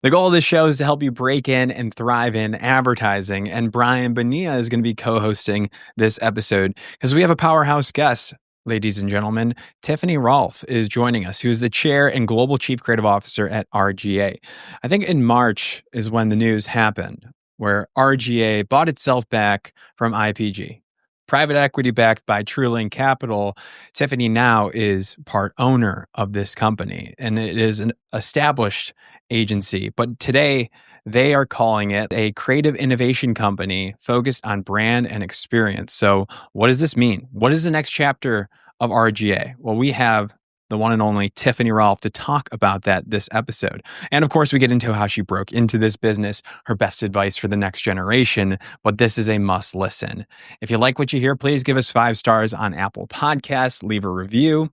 The goal of this show is to help you break in and thrive in advertising. And Brian Bonilla is going to be co-hosting this episode because we have a powerhouse guest. Ladies and gentlemen, Tiffany Rolfe is joining us, who's the chair and global chief creative officer at RGA. I think in March is when the news happened, where RGA bought itself back from IPG. Private equity backed by TrueLink Capital, Tiffany now is part owner of this company, and it is an established agency. But today, they are calling it a creative innovation company focused on brand and experience. So what does this mean? What is the next chapter of RGA? Well, we have the one and only Tiffany Rolfe to talk about that this episode. And of course, we get into how she broke into this business, her best advice for the next generation, but this is a must listen. If you like what you hear, please give us 5 stars on Apple Podcasts, leave a review.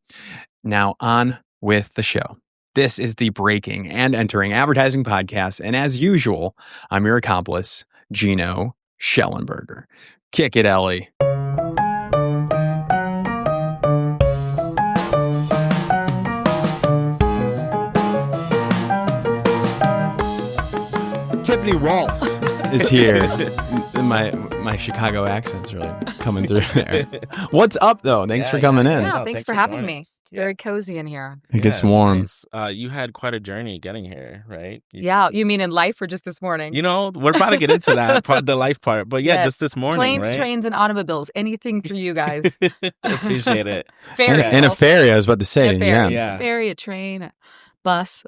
Now on with the show. This is the Breaking and Entering Advertising Podcast, and as usual, I'm your accomplice, Gino Schellenberger. Kick it, Ellie. Tiffany Rolfe is here. My Chicago accent's really coming through there. What's up, though? Thanks for coming in. Yeah, thanks for having me. It's very cozy in here. It gets warm. Nice. You had quite a journey getting here, right? Yeah, you mean in life or just this morning? You know, we're about to get into that part, the life part. But yeah, Yes. just this morning, Planes, right? trains, and automobiles. Anything for you guys. Appreciate it. Ferry. And a ferry, I was about to say. A ferry. Yeah. Yeah. A ferry, a train, a bus,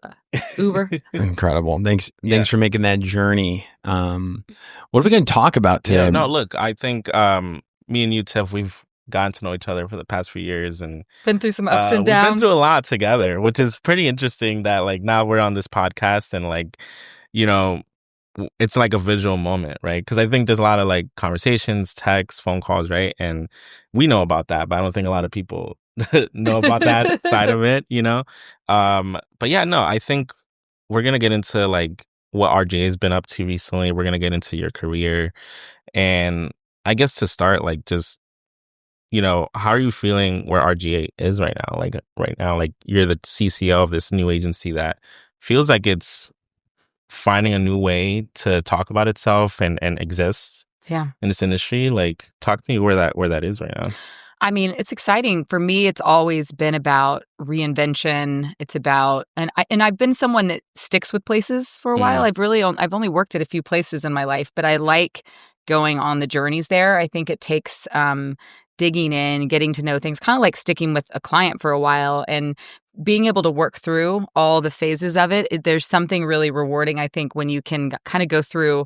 Uber. Incredible. Thanks for making that journey. What are we going to talk about today? Yeah, no, look, I think me and you, Tiff, we've gotten to know each other for the past few years, and Been through some ups and we've downs. been through a lot together, which is pretty interesting that like now we're on this podcast and like, you know, it's like a visual moment, right? Because I think there's a lot of like conversations, texts, phone calls, right? And we know about that, but I don't think a lot of people know about that side of it, you know? But yeah, no, I think we're going to get into like what RJ has been up to recently. We're going to get into your career. And I guess to start, like just, you know, how are you feeling where RGA is right now? Like right now, like you're the CCO of this new agency that feels like it's finding a new way to talk about itself and exist in this industry. Like talk to me where that is right now. I mean, it's exciting. For me, it's always been about reinvention. It's about, and I've been someone that sticks with places for a while. I've only worked at a few places in my life, but I like going on the journeys there. I think it takes digging in, getting to know things, kind of like sticking with a client for a while and being able to work through all the phases of it. There's something really rewarding, I think, when you can kind of go through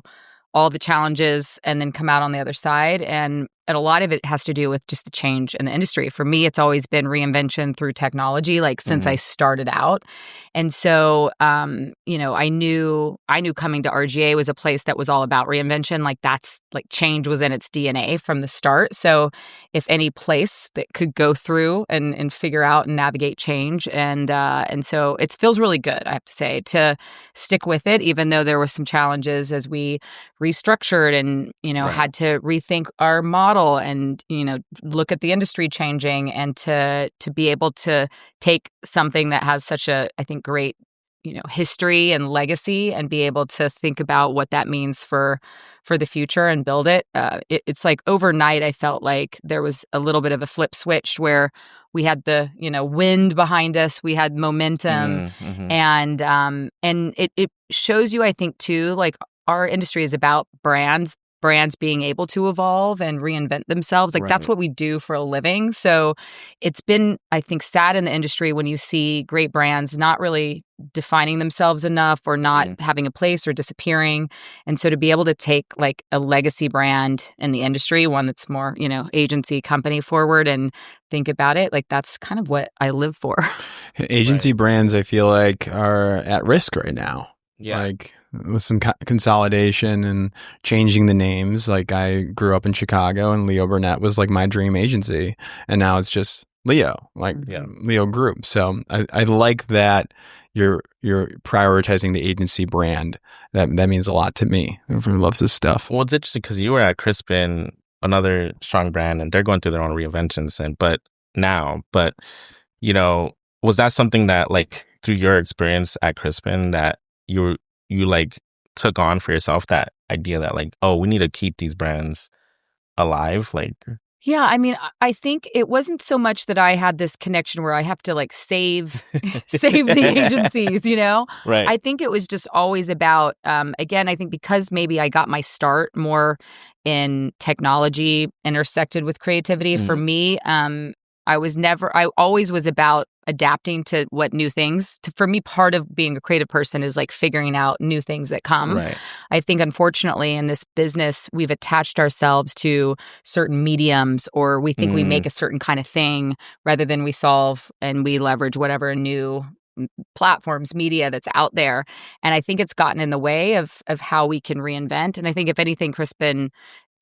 all the challenges and then come out on the other side. And a lot of it has to do with just the change in the industry. For me, it's always been reinvention through technology, like since I started out. And so, you know, I knew coming to RGA was a place that was all about reinvention. Like that's like change was in its DNA from the start. So if any place that could go through and figure out and navigate change. And so it feels really good, I have to say, to stick with it, even though there were some challenges as we restructured and, you know, had to rethink our model and, you know, look at the industry changing and to be able to take something that has such a, I think, great, you know, history and legacy and be able to think about what that means for the future and build it. It's like overnight, I felt like there was a little bit of a flip switch where we had the, you know, wind behind us, we had momentum, and it shows you, I think, too, like our industry is about brands being able to evolve and reinvent themselves. Like that's what we do for a living. So it's been, I think, sad in the industry when you see great brands not really defining themselves enough or not having a place or disappearing. And so to be able to take like a legacy brand in the industry, one that's more, you know, agency company forward and think about it, like that's kind of what I live for. Agency brands, I feel like, are at risk right now. Yeah. Like with some consolidation and changing the names. Like I grew up in Chicago and Leo Burnett was like my dream agency. And now it's just Leo, like Leo Group. So I like that you're prioritizing the agency brand. That means a lot to me. Everyone loves this stuff. Well, it's interesting because you were at Crispin, another strong brand, and they're going through their own reinventions. But you know, was that something that like through your experience at Crispin that you you like took on for yourself that idea that like, oh, we need to keep these brands alive? Like, Yeah, I mean, I think it wasn't so much that I had this connection where I have to like save save the agencies, you know? right. I think it was just always about again, I think because maybe I got my start more in technology intersected with creativity for me, I always was about adapting to what new things. For me, part of being a creative person is like figuring out new things that come. Right. I think, unfortunately, in this business, we've attached ourselves to certain mediums, or we think we make a certain kind of thing rather than we solve and we leverage whatever new platforms, media that's out there. And I think it's gotten in the way of how we can reinvent. And I think, if anything, Crispin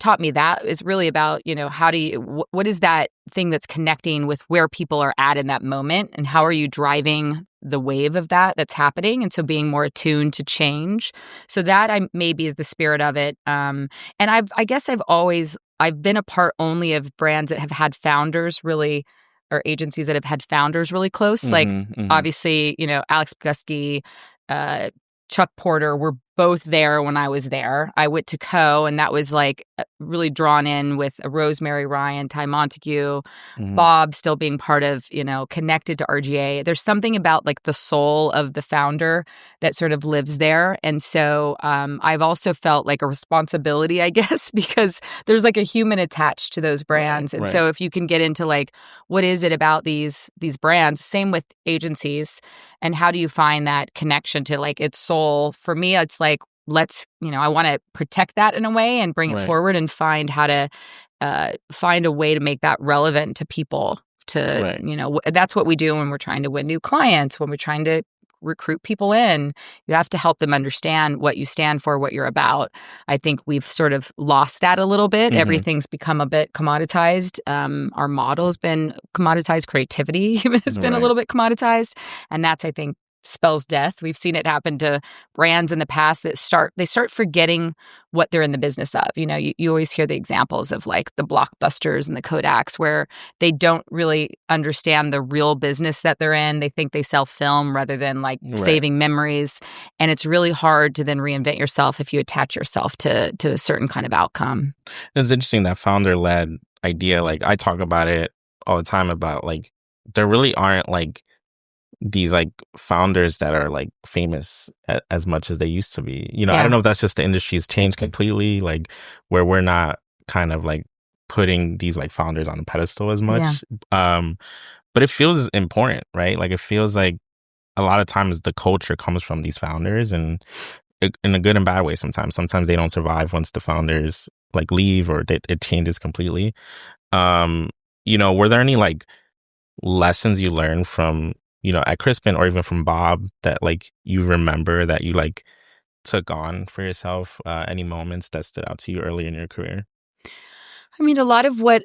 taught me that is really about, you know, how do you, what is that thing that's connecting with where people are at in that moment, and how are you driving the wave of that's happening? And so being more attuned to change. So that maybe is the spirit of it. And I guess I've been a part only of brands that have had founders really, or agencies that have had founders really close. Like obviously, you know, Alex Gusky, Chuck Porter were both there when I was there. I went to and that was like really drawn in with Rosemary Ryan, Ty Montague, Bob still being part of, you know, connected to RGA. There's something about like the soul of the founder that sort of lives there. And so I've also felt like a responsibility, I guess, because there's like a human attached to those brands. And so if you can get into like, what is it about these brands, same with agencies, and how do you find that connection to like its soul? For me, it's like, I want to protect that in a way and bring it forward and find how to find a way to make that relevant to people. You know, that's what we do when we're trying to win new clients, when we're trying to recruit people in. You have to help them understand what you stand for, what you're about. I think we've sort of lost that a little bit. Everything's become a bit commoditized. Our model's been commoditized. Creativity even has been a little bit commoditized. And that's, I think, spells death. We've seen it happen to brands in the past that start forgetting what they're in the business of. You know, you always hear the examples of like the Blockbusters and the Kodaks where they don't really understand the real business that they're in. They think they sell film rather than like saving memories. And it's really hard to then reinvent yourself if you attach yourself to a certain kind of outcome. It's interesting, that founder-led idea. Like I talk about it all the time about like there really aren't like these like founders that are like famous as much as they used to be. You know, I don't know if that's just the industry's changed completely, like where we're not kind of like putting these like founders on a pedestal as much. But it feels important, right? Like it feels like a lot of times the culture comes from these founders, and in a good and bad way sometimes. Sometimes they don't survive once the founders like leave, or it changes completely. You know, were there any like lessons you learned from, you know, at Crispin or even from Bob that like you remember that you like took on for yourself? Any moments that stood out to you early in your career? I mean, a lot of what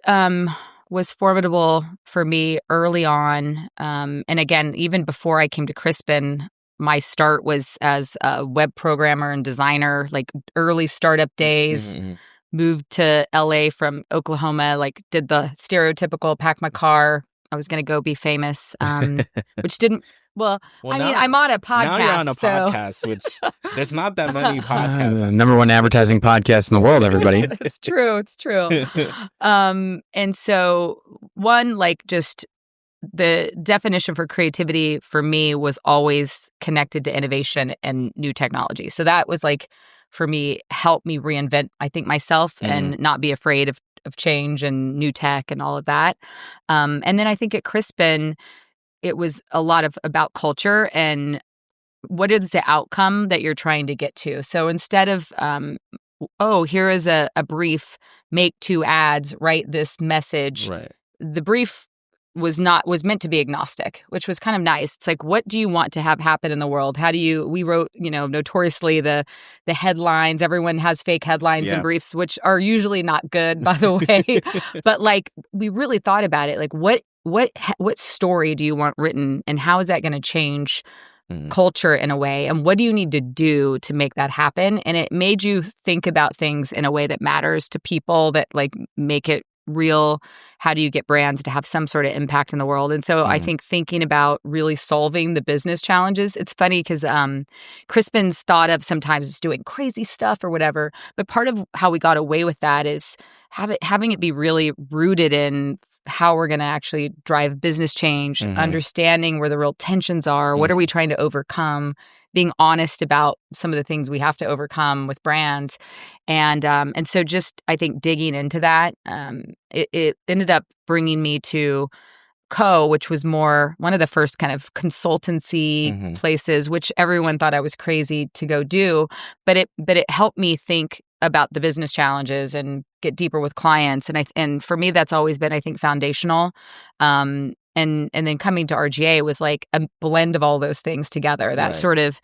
was formidable for me early on, and again, even before I came to Crispin, my start was as a web programmer and designer, like early startup days. Moved to LA from Oklahoma, like did the stereotypical pack my car, I was going to go be famous, which didn't. Well, I mean, I'm on a podcast. Now you're on a podcast, which there's not that many podcasts. The number one advertising podcast in the world, everybody. It's true. It's true. And so one, like just the definition for creativity for me was always connected to innovation and new technology. So that was like, for me, helped me reinvent, I think, myself and not be afraid of change and new tech and all of that. And then I think at Crispin, it was a lot about culture and what is the outcome that you're trying to get to. So instead of, here is a brief, make 2 ads, write this message. The brief was meant to be agnostic, which was kind of nice. It's like, what do you want to have happen in the world? We wrote, you know, notoriously the headlines. Everyone has fake headlines and briefs, which are usually not good, by the way. But like, we really thought about it. Like, what story do you want written, and how is that going to change culture in a way? And what do you need to do to make that happen? And it made you think about things in a way that matters to people, that like make it real, how do you get brands to have some sort of impact in the world? And so I think thinking about really solving the business challenges, it's funny because Crispin's thought of sometimes it's doing crazy stuff or whatever, but part of how we got away with that is having it be really rooted in how we're going to actually drive business change, understanding where the real tensions are, what are we trying to overcome, being honest about some of the things we have to overcome with brands. And so just, I think, digging into that, it ended up bringing me to which was more one of the first kind of consultancy places, which everyone thought I was crazy to go do. But it helped me think about the business challenges and get deeper with clients. And for me, that's always been, I think, foundational. And then coming to RGA was like a blend of all those things together, that sort of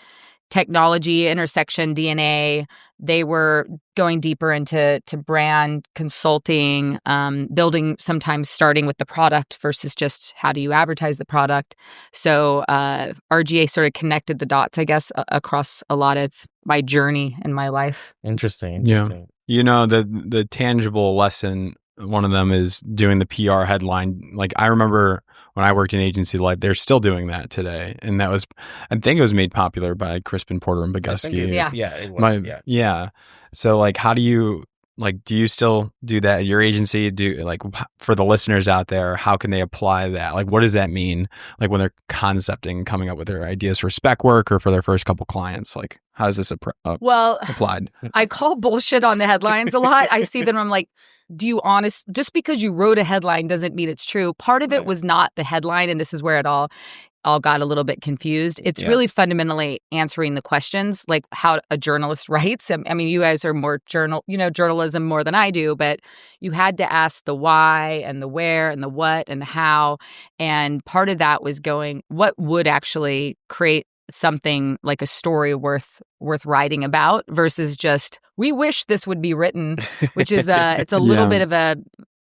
technology intersection DNA. They were going deeper into brand consulting, building, sometimes starting with the product versus just how do you advertise the product. So RGA sort of connected the dots, I guess, across a lot of my journey in my life. Interesting. Yeah. You know, the tangible lesson, one of them is doing the PR headline. Like, I remember when I worked in agency life, they're still doing that today. And that was, I think it was made popular by Crispin, Porter, and Bogusky. It was. Yeah. So, like, how do you, like, do you still do that at your agency? For the listeners out there, how can they apply that? Like, what does that mean? Like, when they're concepting, coming up with their ideas for spec work or for their first couple clients, like, how is this applied? I call bullshit on the headlines a lot. I see them, I'm like, just because you wrote a headline doesn't mean it's true. Part of it was not the headline, and this is where it all got a little bit confused. It's really fundamentally answering the questions, like how a journalist writes. I mean, you guys are more journalism more than I do, but you had to ask the why and the where and the what and the how. And part of that was going, what would actually create something like a story worth writing about versus just, we wish this would be written, which is it's a little bit of a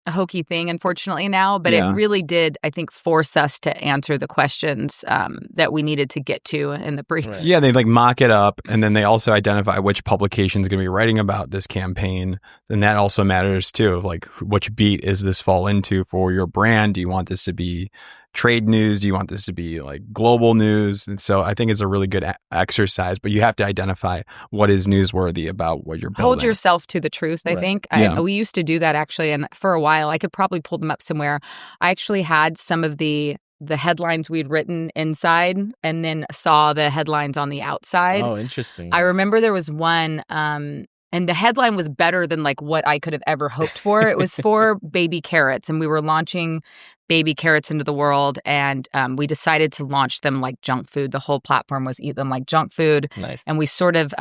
hokey thing, unfortunately, now, but it really did, I think, force us to answer the questions that we needed to get to in the brief. Yeah, they like mock it up, and then they also identify which publication is going to be writing about this campaign. And that also matters too. Like, which beat is this fall into for your brand? Do you want this to be trade news? Do you want this to be like global news? And so I think it's a really good exercise, but you have to identify what is newsworthy about what you're building. Hold yourself to the truth, I think. We used to do that, actually, and for a while, I could probably pull them up somewhere. I actually had some of the headlines we'd written inside and then saw the headlines on the outside. Oh, interesting. I remember there was one, and the headline was better than like what I could have ever hoped for. It was for baby carrots, and we were launching baby carrots into the world, and we decided to launch them like junk food. The whole platform was eat them like junk food. Nice. And we sort of,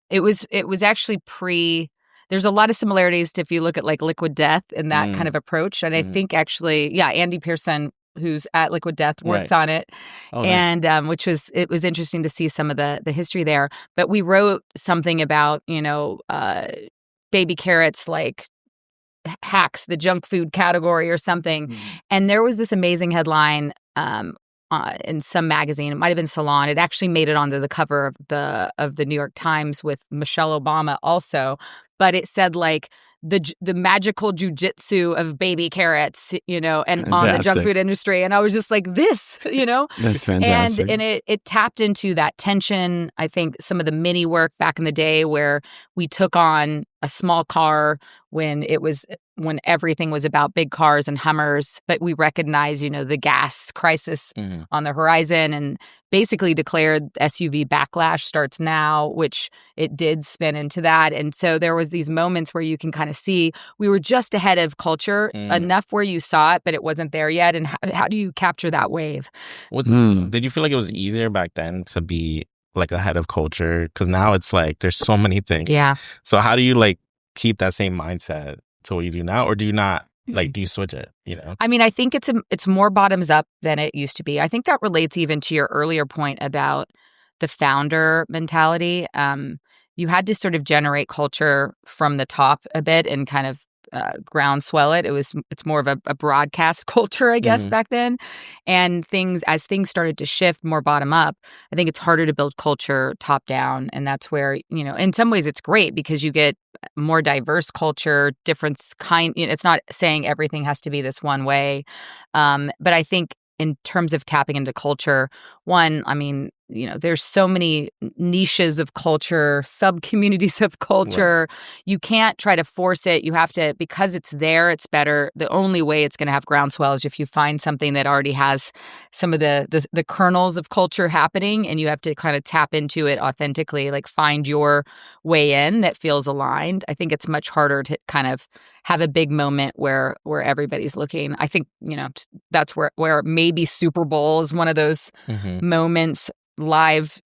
it was actually there's a lot of similarities to if you look at like Liquid Death and that kind of approach. And I think actually, Andy Pearson, who's at Liquid Death, worked on it. Oh, nice. And it was interesting to see some of the history there. But we wrote something about, baby carrots, like hacks the junk food category or something. And there was this amazing headline in some magazine. It might have been Salon. It actually made it onto the cover of the New York Times with Michelle Obama also. But it said like the magical jujitsu of baby carrots, and Fantastic. on the junk food industry. And I was just like, this, That's fantastic. And it tapped into that tension. I think some of the mini work back in the day where we took on a small car when everything was about big cars and Hummers, but we recognized, the gas crisis on the horizon and basically declared SUV backlash starts now, which it did spin into that. And so there was these moments where you can kind of see we were just ahead of culture enough where you saw it, but it wasn't there yet. And how do you capture that wave? Did you feel like it was easier back then to be like ahead of culture? Because now it's like there's so many things. Yeah. So how do you like keep that same mindset to what you do now, or do you not? Like, do you switch it, I mean, I think it's more bottoms up than it used to be. I think that relates even to your earlier point about the founder mentality. You had to sort of generate culture from the top a bit and kind of groundswell it. It's more of a broadcast culture, I guess, back then. And as things started to shift more bottom up, I think it's harder to build culture top down. And that's where, in some ways it's great because you get more diverse culture, different kind. It's not saying everything has to be this one way. But I think in terms of tapping into culture, one, I mean, there's so many niches of culture, sub-communities of culture. Right. You can't try to force it. You have to, because it's there, it's better. The only way it's going to have groundswell is if you find something that already has some of the kernels of culture happening, and you have to kind of tap into it authentically, like find your way in that feels aligned. I think it's much harder to kind of have a big moment where everybody's looking. I think, that's where maybe Super Bowl is one of those moments. Live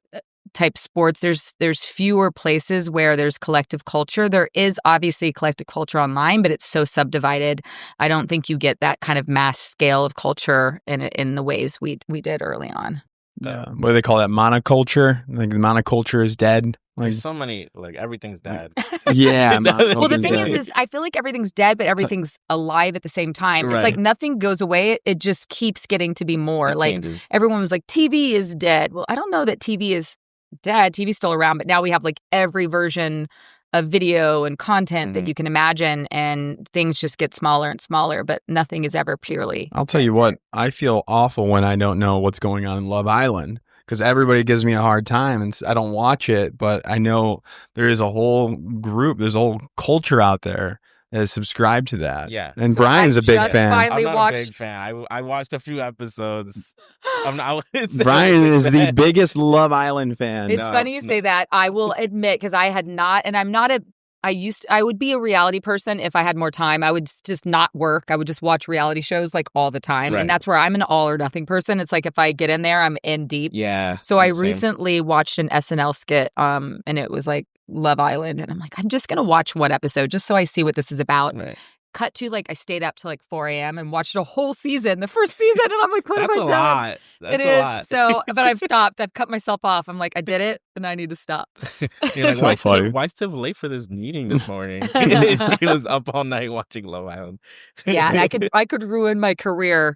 type sports, there's fewer places where there's collective culture. There is obviously collective culture online, but it's so subdivided. I don't think you get that kind of mass scale of culture in the ways we did early on. What do they call that? Monoculture? Like the monoculture is dead. Like there's so many, like everything's dead. Yeah. Well, the thing is I feel like everything's dead, but everything's alive at the same time. Right. It's like nothing goes away. It just keeps getting to be more. It changes. Everyone was like, TV is dead. Well, I don't know that TV is dead. TV's still around, but now we have like every version of video and content that you can imagine, and things just get smaller and smaller, but nothing is ever purely. I'll tell you what, I feel awful when I don't know what's going on in Love Island. Because everybody gives me a hard time and I don't watch it, but I know there is a whole group, there's a whole culture out there that is subscribed to that. Yeah. And so Brian's a big fan. I'm not a big fan. I watched a few episodes. Brian is the biggest Love Island fan. It's funny you say that. I will admit, because I had not, and I'm not I would be a reality person if I had more time. I would just not work. I would just watch reality shows like all the time. Right. And that's where I'm an all or nothing person. It's like if I get in there, I'm in deep. Yeah. So I recently watched an SNL skit and it was like Love Island. And I'm like, I'm just going to watch one episode just so I see what this is about. Right. Cut to I stayed up till 4 a.m. and watched a whole season, the first season, and I'm like, what have I done? Lot. That's a lot. So, but I've stopped. I've cut myself off. I'm like, I did it, and I need to stop. You're like, why is Tiff late for this meeting this morning? She was up all night watching Love Island. Yeah, and I could ruin my career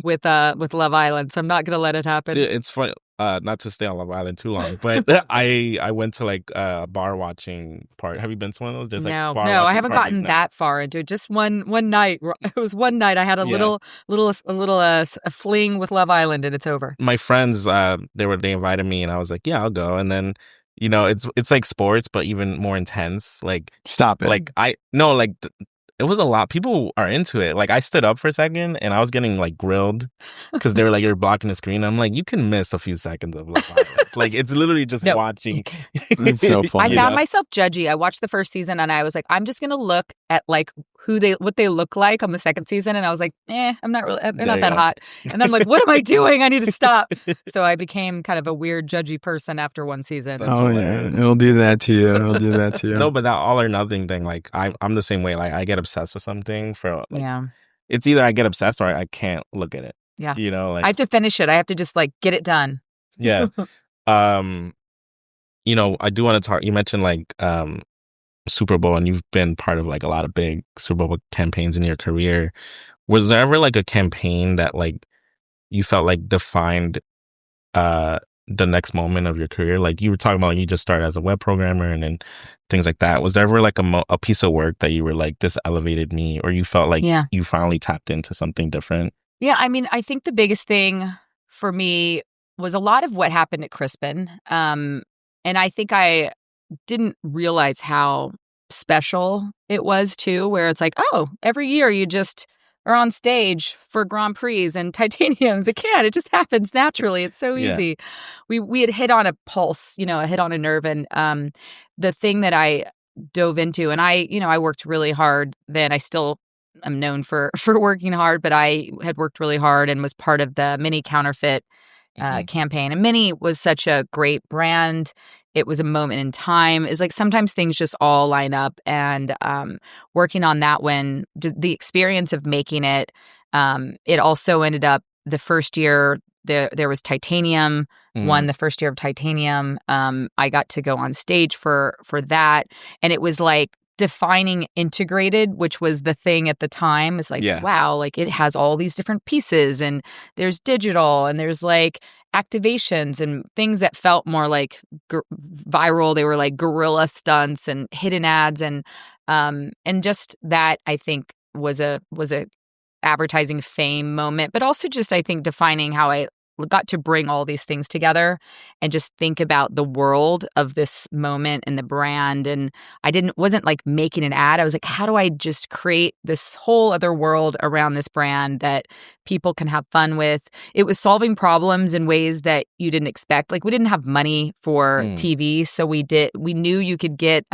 with Love Island, so I'm not gonna let it happen. Dude, it's funny. Not to stay on Love Island too long, but I went to a bar watching part. Have you been to one of those? There's no, I haven't gotten that far into it. Just one night. It was one night. I had a little fling with Love Island, and it's over. My friends, they invited me, and I was like, yeah, I'll go. And then it's like sports, but even more intense. Like stop it. It was a lot. People are into it. Like I stood up for a second and I was getting grilled because they were like, you're blocking the screen. I'm like, you can miss a few seconds of Love Island. It's literally just watching. It's so funny. I found myself judgy. I watched the first season and I was like, I'm just going to look at what they look like on the second season. And I was like, I'm not really, they're not that hot. And then I'm like, what am I doing? I need to stop. So I became kind of a weird judgy person after one season. That's hilarious. Yeah. It'll do that to you. No, but that all or nothing thing, I'm the same way. I get obsessed with something it's either I get obsessed or I can't look at it. Yeah. I have to finish it. I have to just get it done. Yeah. I do want to talk, you mentioned Super Bowl, and you've been part of a lot of big Super Bowl campaigns in your career. Was there ever a campaign that you felt defined the next moment of your career? You were talking about you just started as a web programmer and then things like that. Was there ever a piece of work that you were this elevated me, or you felt you finally tapped into something different? Yeah, I mean, I think the biggest thing for me was a lot of what happened at Crispin. And I think I didn't realize how special it was too, where it's every year you just are on stage for Grand Prix and titaniums. It just happens naturally. It's so easy. Yeah. We had hit on a pulse, hit on a nerve. And the thing that I dove into, and I worked really hard then. I still am known for working hard, but I had worked really hard and was part of the Mini Counterfeit campaign. And Mini was such a great brand. It was a moment in time. It's sometimes things just all line up. And working on that one, the experience of making it, it also ended up the first year there was Titanium, won the first year of Titanium. I got to go on stage for that. And it was defining integrated, which was the thing at the time. It's like, wow, like it has all these different pieces, and there's digital, and there's like activations and things that felt more like viral. They were like guerrilla stunts and hidden ads, and just that I think was a advertising fame moment, but also just I think defining how I got to bring all these things together and just think about the world of this moment and the brand. And I wasn't like making an ad. I was like, how do I just create this whole other world around this brand that people can have fun with? It was solving problems in ways that you didn't expect. Like we didn't have money for TV. So we knew you could get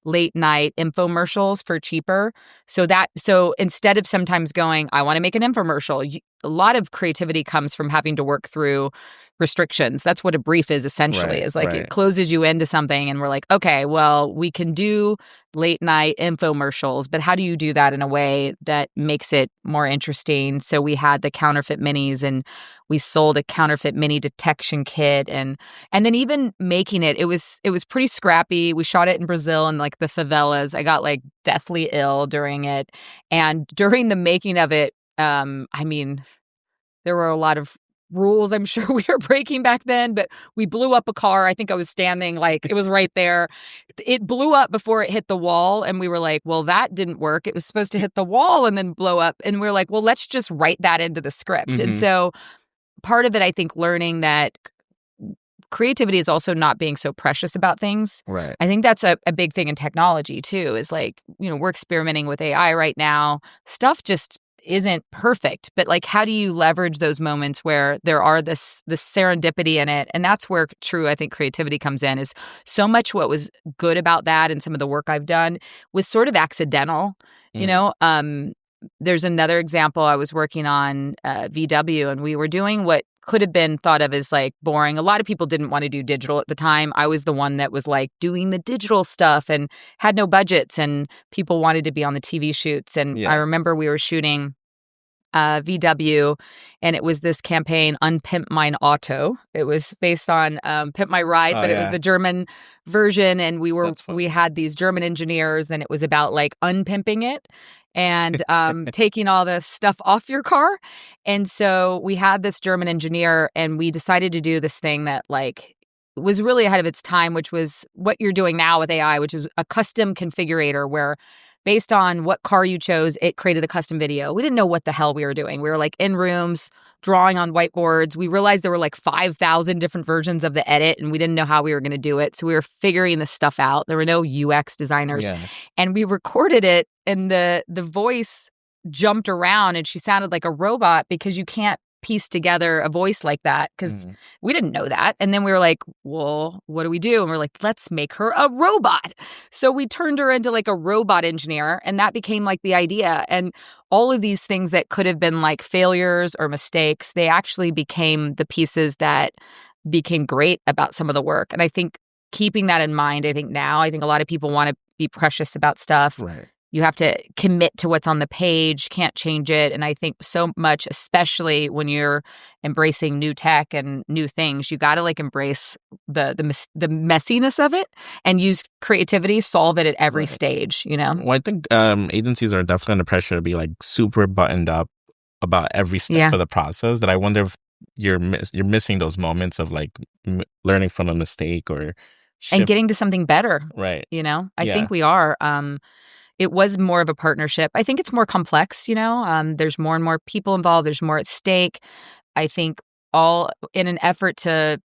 late night infomercials for cheaper. So instead of sometimes going, I want to make an infomercial, a lot of creativity comes from having to work through restrictions. That's what a brief is essentially. Is like it closes you into something, and we're like, okay, well, we can do late night infomercials, but how do you do that in a way that makes it more interesting? So we had the counterfeit minis, and we sold a counterfeit mini detection kit, and then even making it was pretty scrappy. We shot it in Brazil in like the favelas. I got like deathly ill during it, and during the making of it, I mean, there were a lot of rules I'm sure we were breaking back then, but we blew up a car. I think I was standing, like, it was right there. It blew up before it hit the wall, and we were like, well, that didn't work. It was supposed to hit the wall and then blow up. And we're like, well, let's just write that into the script. And so part of it, I think, learning that creativity is also not being so precious about things. Right. I think that's a big thing in technology, too, is like, we're experimenting with AI right now. Stuff just isn't perfect, but like, how do you leverage those moments where there are this serendipity in it? And that's where true, I think, creativity comes in. Is so much what was good about that and some of the work I've done was sort of accidental. There's another example. I was working on VW, and we were doing what could have been thought of as like boring. A lot of people didn't want to do digital at the time. I was the one that was like doing the digital stuff and had no budgets, and people wanted to be on the TV shoots. And I remember we were shooting VW, and it was this campaign, Unpimp Mine Auto. It was based on Pimp My Ride, but it was the German version, and we had these German engineers, and it was about like unpimping it and taking all the stuff off your car. And so we had this German engineer, and we decided to do this thing that like was really ahead of its time, which was what you're doing now with AI, which is a custom configurator where based on what car you chose, it created a custom video. We didn't know what the hell we were doing. We were like in rooms, drawing on whiteboards. We realized there were like 5,000 different versions of the edit, and we didn't know how we were going to do it. So we were figuring this stuff out. There were no UX designers. And we recorded it, and the voice jumped around, and she sounded like a robot because you can't piece together a voice like that because we didn't know that. And then we were like, well, what do we do? And we're like, let's make her a robot. So we turned her into like a robot engineer, and that became like the idea. And all of these things that could have been like failures or mistakes, they actually became the pieces that became great about some of the work. And I think keeping that in mind, I think a lot of people want to be precious about stuff. Right. You have to commit to what's on the page, can't change it. And I think so much, especially when you're embracing new tech and new things, you got to like embrace the messiness of it and use creativity, solve it at every stage, Well, I think agencies are definitely under pressure to be like super buttoned up about every step of the process, that I wonder if you're missing those moments of like learning from a mistake or and getting to something better. Right. I think we are. It was more of a partnership. I think it's more complex, there's more and more people involved. There's more at stake. I think all in an effort to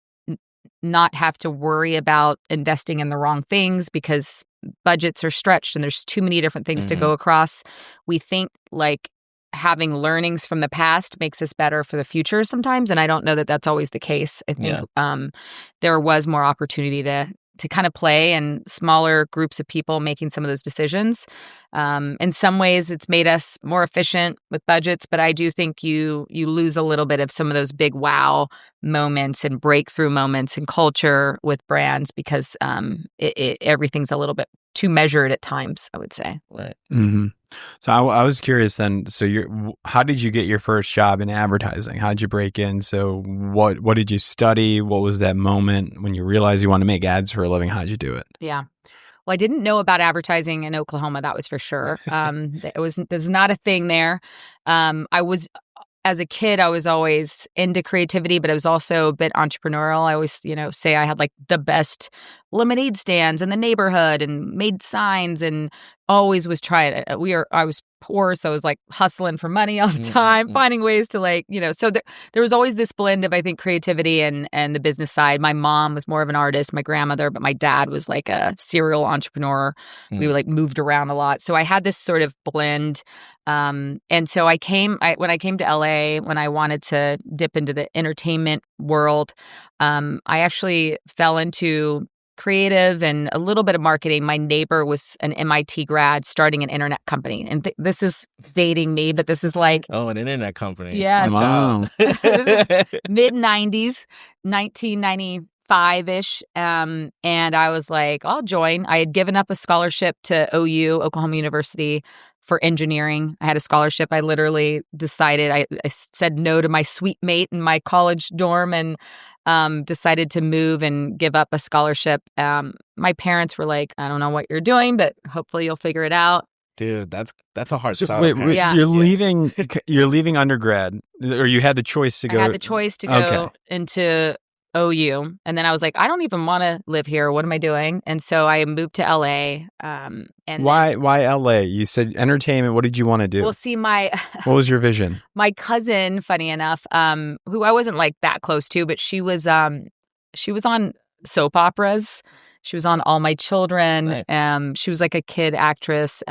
not have to worry about investing in the wrong things because budgets are stretched and there's too many different things to go across. We think like having learnings from the past makes us better for the future sometimes. And I don't know that that's always the case. I think there was more opportunity to kind of play and smaller groups of people making some of those decisions. In some ways, it's made us more efficient with budgets, but I do think you lose a little bit of some of those big wow moments and breakthrough moments in culture with brands because everything's a little bit too measured at times, I would say. Right. Mm-hmm. So I was curious then, so how did you get your first job in advertising? How did you break in? So what did you study? What was that moment when you realized you want to make ads for a living? How did you do it? Yeah. Well, I didn't know about advertising in Oklahoma. That was for sure. There's not a thing there. As a kid, I was always into creativity, but I was also a bit entrepreneurial. I always, say I had like the best lemonade stands in the neighborhood and made signs and always was trying it. I was poor, so I was like hustling for money all the time, finding ways to so there was always this blend of, I think, creativity and the business side. My mom was more of an artist, my grandmother, but my dad was like a serial entrepreneur. We like moved around a lot. So I had this sort of blend. And so when I came to LA, when I wanted to dip into the entertainment world, I actually fell into creative and a little bit of marketing. My neighbor was an MIT grad starting an internet company. And this is dating me, but this is like... Oh, an internet company. Yeah. Wow. This is mid-90s, 1995-ish. And I was like, I'll join. I had given up a scholarship to OU, Oklahoma University, for engineering. I had a scholarship. I literally decided, I said no to my suite mate in my college dorm and decided to move and give up a scholarship. My parents were like, I don't know what you're doing, but hopefully you'll figure it out. Dude, that's a hard sell. Wait, Yeah. you're leaving undergrad, or you had the choice to go? I had the choice to go into OU. And then I was like, I don't even want to live here. What am I doing? And so I moved to LA. And why LA? You said entertainment. What did you want to do? Well, see, what was your vision? My cousin, funny enough, who I wasn't like that close to, but she was on soap operas. She was on All My Children. Right. She was like a kid actress.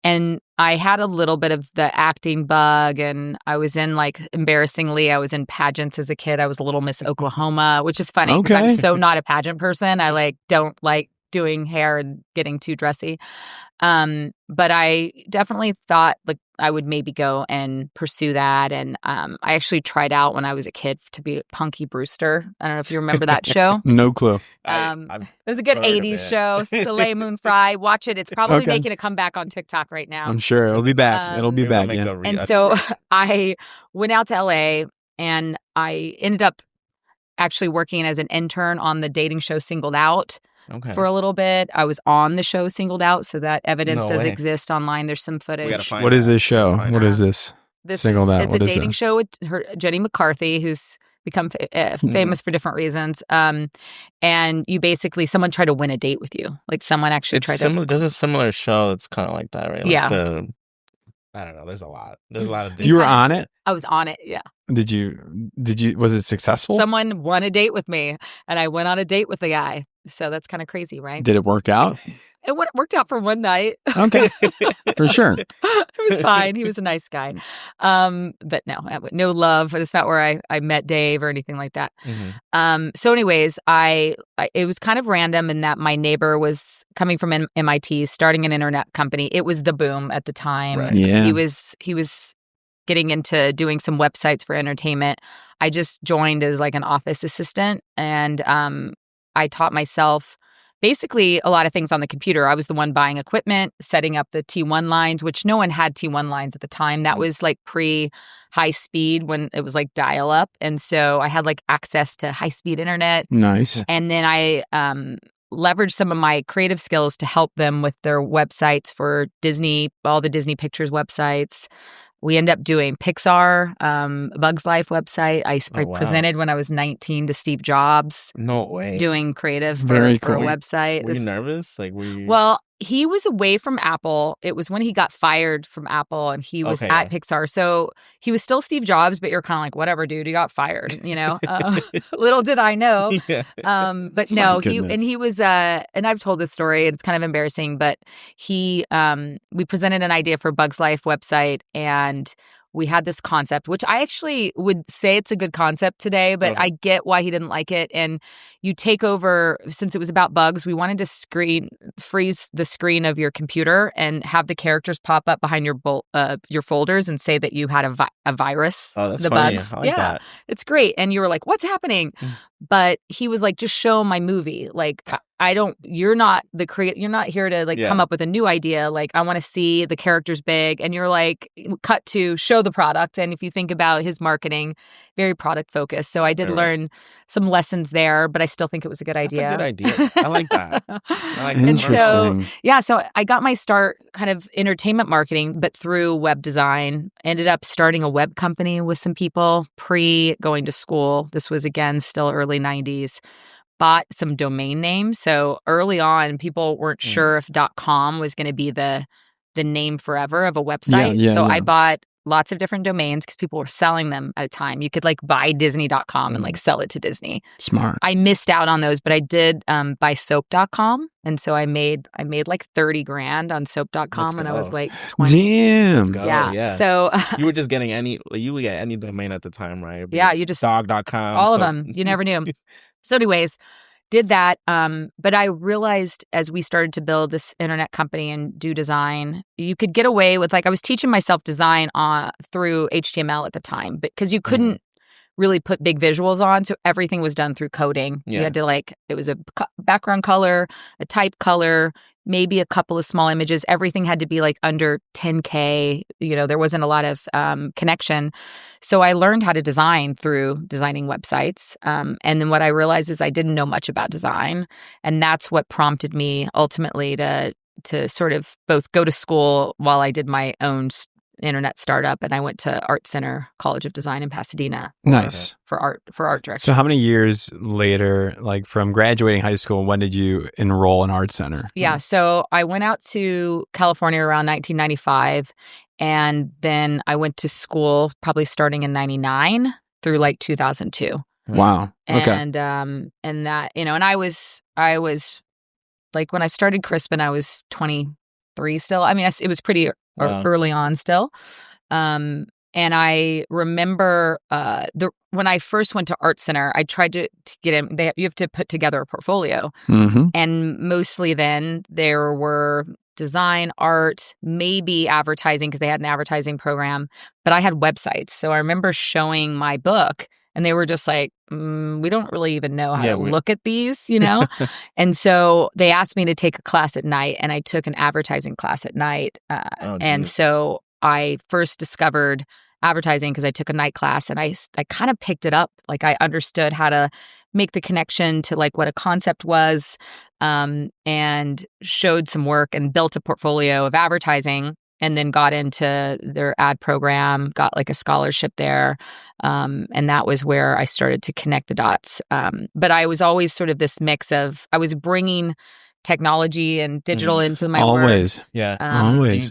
And I had a little bit of the acting bug, and I was in embarrassingly, I was in pageants as a kid. I was Little Miss Oklahoma, which is funny because I'm so not a pageant person. I don't like doing hair and getting too dressy. But I definitely thought I would maybe go and pursue that. And I actually tried out when I was a kid to be Punky Brewster. I don't know if you remember that show. No clue. It was a good 80s show. Soleil Moon Frye. Watch it. It's probably making a comeback on TikTok right now. I'm sure it'll be back. It'll be back. Yeah. And so I went out to LA and I ended up actually working as an intern on the dating show Singled Out. Okay. For a little bit. I was on the show Singled Out, so that evidence No does way. exist online. There's some footage. We gotta find What out. is this show? What is This Singled Out. It's What a is dating it? show with Jenny McCarthy, who's become famous for different reasons. And you basically, someone tried to win a date with you. Like someone actually tried to. There's a similar show that's kind of like that, right? Yeah. I don't know. There's a lot of You were on it? I was on it, yeah. Did you, was it successful? Someone won a date with me, and I went on a date with the guy. So that's kind of crazy, right? Did it work out? It worked out for one night. Okay. For sure. It was fine. He was a nice guy. But no love. It's not where I met Dave or anything like that. Mm-hmm. So anyways, it was kind of random in that my neighbor was coming from MIT, starting an internet company. It was the boom at the time. Right. Yeah. He was getting into doing some websites for entertainment. I just joined as like an office assistant, and I taught myself basically a lot of things on the computer. I was the one buying equipment, setting up the T1 lines, which no one had T1 lines at the time. That was like pre-high speed when it was like dial-up. And so I had like access to high-speed internet. Nice. And then I leveraged some of my creative skills to help them with their websites for Disney, all the Disney Pictures websites. We ended up doing Pixar, Bugs Life website. I presented when I was 19 to Steve Jobs. No way. Doing creative for Very a cool. website. Were you nervous? Well, he was away from Apple. It was when he got fired from Apple, and he was at Pixar. So he was still Steve Jobs, but you're kind of like, whatever, dude, he got fired, Little did I know. Yeah. But no, he was, and I've told this story, and it's kind of embarrassing, but we presented an idea for Bugs Life website, and we had this concept, which I actually would say it's a good concept today, but I get why he didn't like it. And you take over, since it was about bugs, we wanted to freeze the screen of your computer and have the characters pop up behind your folders and say that you had a virus. Oh, that's the funny. bugs. I like that. It's great. And you were like, what's happening? But he was like, just show my movie. Like, you're not you're not here to like come up with a new idea. Like, I want to see the characters big, and you're like, cut to show the product. And if you think about his marketing, very product focused. So I did learn some lessons there, but I still think it was a good idea. That's a good idea. I like that. Interesting. So I got my start kind of entertainment marketing, but through web design. Ended up starting a web company with some people pre going to school. This was, again, still early 90s. Bought some domain names. So early on, people weren't sure if .com was going to be the name forever of a website. I bought lots of different domains because people were selling them at a time. You could like buy Disney.com and like sell it to Disney. Smart. I missed out on those, but I did buy soap.com. And so I made like 30 grand on soap.com when I was like 20. Damn. Yeah. So you were just getting you would get any domain at the time, right? Yeah, you just dog.com. All of them. You never knew. So anyways, did that. But I realized as we started to build this internet company and do design, you could get away with, like, I was teaching myself design through HTML at the time, because you couldn't really put big visuals on. So everything was done through coding. You had to it was a background color, a type color, maybe a couple of small images. Everything had to be like under 10K. There wasn't a lot of connection. So I learned how to design through designing websites. And then what I realized is I didn't know much about design. And that's what prompted me ultimately to sort of both go to school while I did my own internet startup, and I went to Art Center College of Design in Pasadena. Nice. For art direction. So how many years later, like from graduating high school, when did you enroll in Art Center? Yeah, so I went out to California around 1995, and then I went to school probably starting in 99 through like 2002. Wow. Okay. And that, and I was like, when I started Crispin, I was 23 still. I mean, it was pretty early on still. And I remember when I first went to Art Center, I tried to get in. You have to put together a portfolio. And mostly then there were design, art, maybe advertising, because they had an advertising program. But I had websites. So I remember showing my book, and they were just like, we don't really even know how to look at these, And so they asked me to take a class at night, and I took an advertising class at night. And so I first discovered advertising because I took a night class, and I kind of picked it up. Like, I understood how to make the connection to like what a concept was, and showed some work and built a portfolio of advertising. And then got into their ad program, got like a scholarship there. And that was where I started to connect the dots. But I was always sort of this mix of, I was bringing technology and digital into my always. work. Yeah. Always.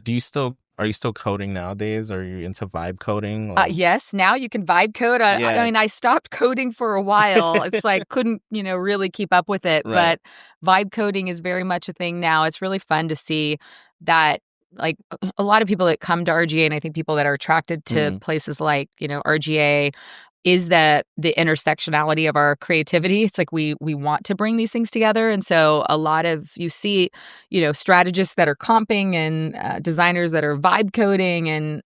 Are you still coding nowadays? Are you into vibe coding? Yes. Now you can vibe code. I mean, I stopped coding for a while. It's like, couldn't, really keep up with it. Right. But vibe coding is very much a thing now. It's really fun to see that. Like, a lot of people that come to RGA, and I think people that are attracted to places like, RGA, is that the intersectionality of our creativity. It's like we want to bring these things together. And so a lot of, you see, strategists that are comping, and designers that are vibe coding, and,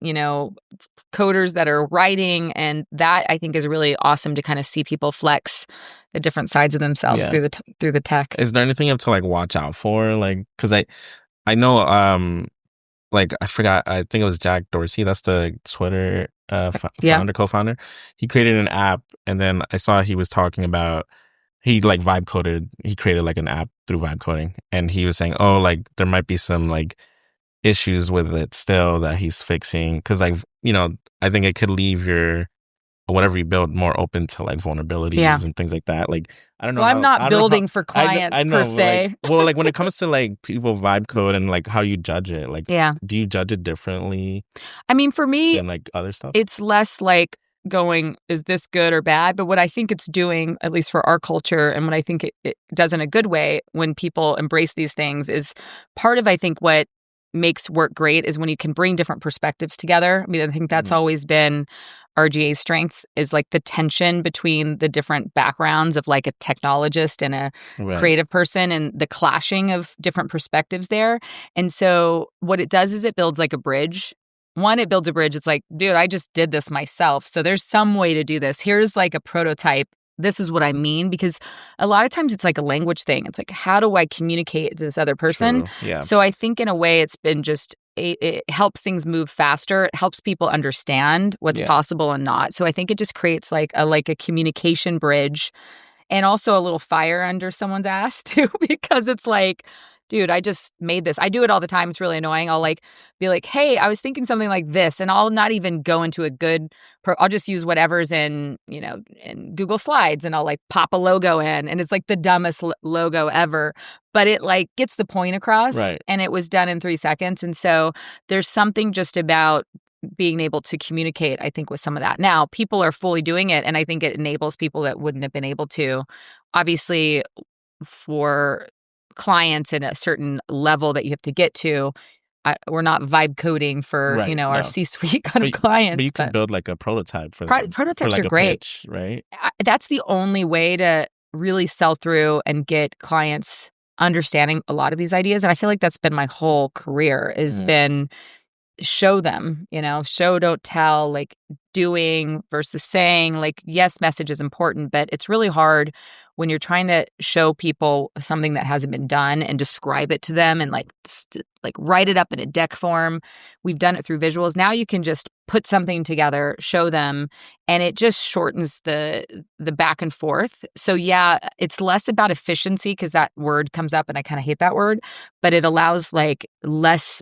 coders that are writing. And that, I think, is really awesome to kind of see people flex the different sides of themselves through the tech. Is there anything you have to like watch out for? Like, because I know, like, I forgot, I think it was Jack Dorsey, that's the Twitter co-founder. He created an app, and then I saw he was talking about, he like vibe coded, he created like an app through vibe coding, and he was saying, oh, like there might be some like issues with it still that he's fixing, because like, I think it could leave your whatever you build more open to like vulnerabilities and things like that. Like, I don't know. Well, I'm not building for clients per se. Like when it comes to like people vibe code and like how you judge it, like, do you judge it differently? I mean, for me, than like other stuff, it's less like going, is this good or bad? But what I think it's doing, at least for our culture, and what I think it does in a good way when people embrace these things, is part of, I think, what makes work great is when you can bring different perspectives together. I mean, I think that's always been RGA's strengths, is like the tension between the different backgrounds of like a technologist and a creative person, and the clashing of different perspectives there. And so what it does is it builds like a bridge. It builds a bridge. It's like, dude, I just did this myself. So there's some way to do this. Here's like a prototype this is what I mean, because a lot of times it's like a language thing. It's like, how do I communicate to this other person? True. Yeah. So I think in a way it's been just, it helps things move faster. It helps people understand what's possible and not. So I think it just creates like a communication bridge, and also a little fire under someone's ass too, because it's like, dude, I just made this. I do it all the time. It's really annoying. I'll like be like, hey, I was thinking something like this, and I'll not even go into I'll just use whatever's in Google Slides, and I'll like pop a logo in, and it's like the dumbest logo ever, but it like gets the point across, and it was done in 3 seconds. And so there's something just about being able to communicate, I think, with some of that. Now, people are fully doing it, and I think it enables people that wouldn't have been able to. Obviously, for clients in a certain level that you have to get to, we're not vibe coding for our C-suite kind of clients. But you can build like a prototype for prototypes like are great, pitch, right? That's the only way to really sell through and get clients understanding a lot of these ideas. And I feel like that's been my whole career, has been show them, show, don't tell, like doing versus saying. Like, yes, message is important, but it's really hard when you're trying to show people something that hasn't been done and describe it to them and like write it up in a deck form. We've done it through visuals. Now you can just put something together, show them, and it just shortens the back and forth. So yeah, it's less about efficiency, because that word comes up and I kind of hate that word, but it allows like less,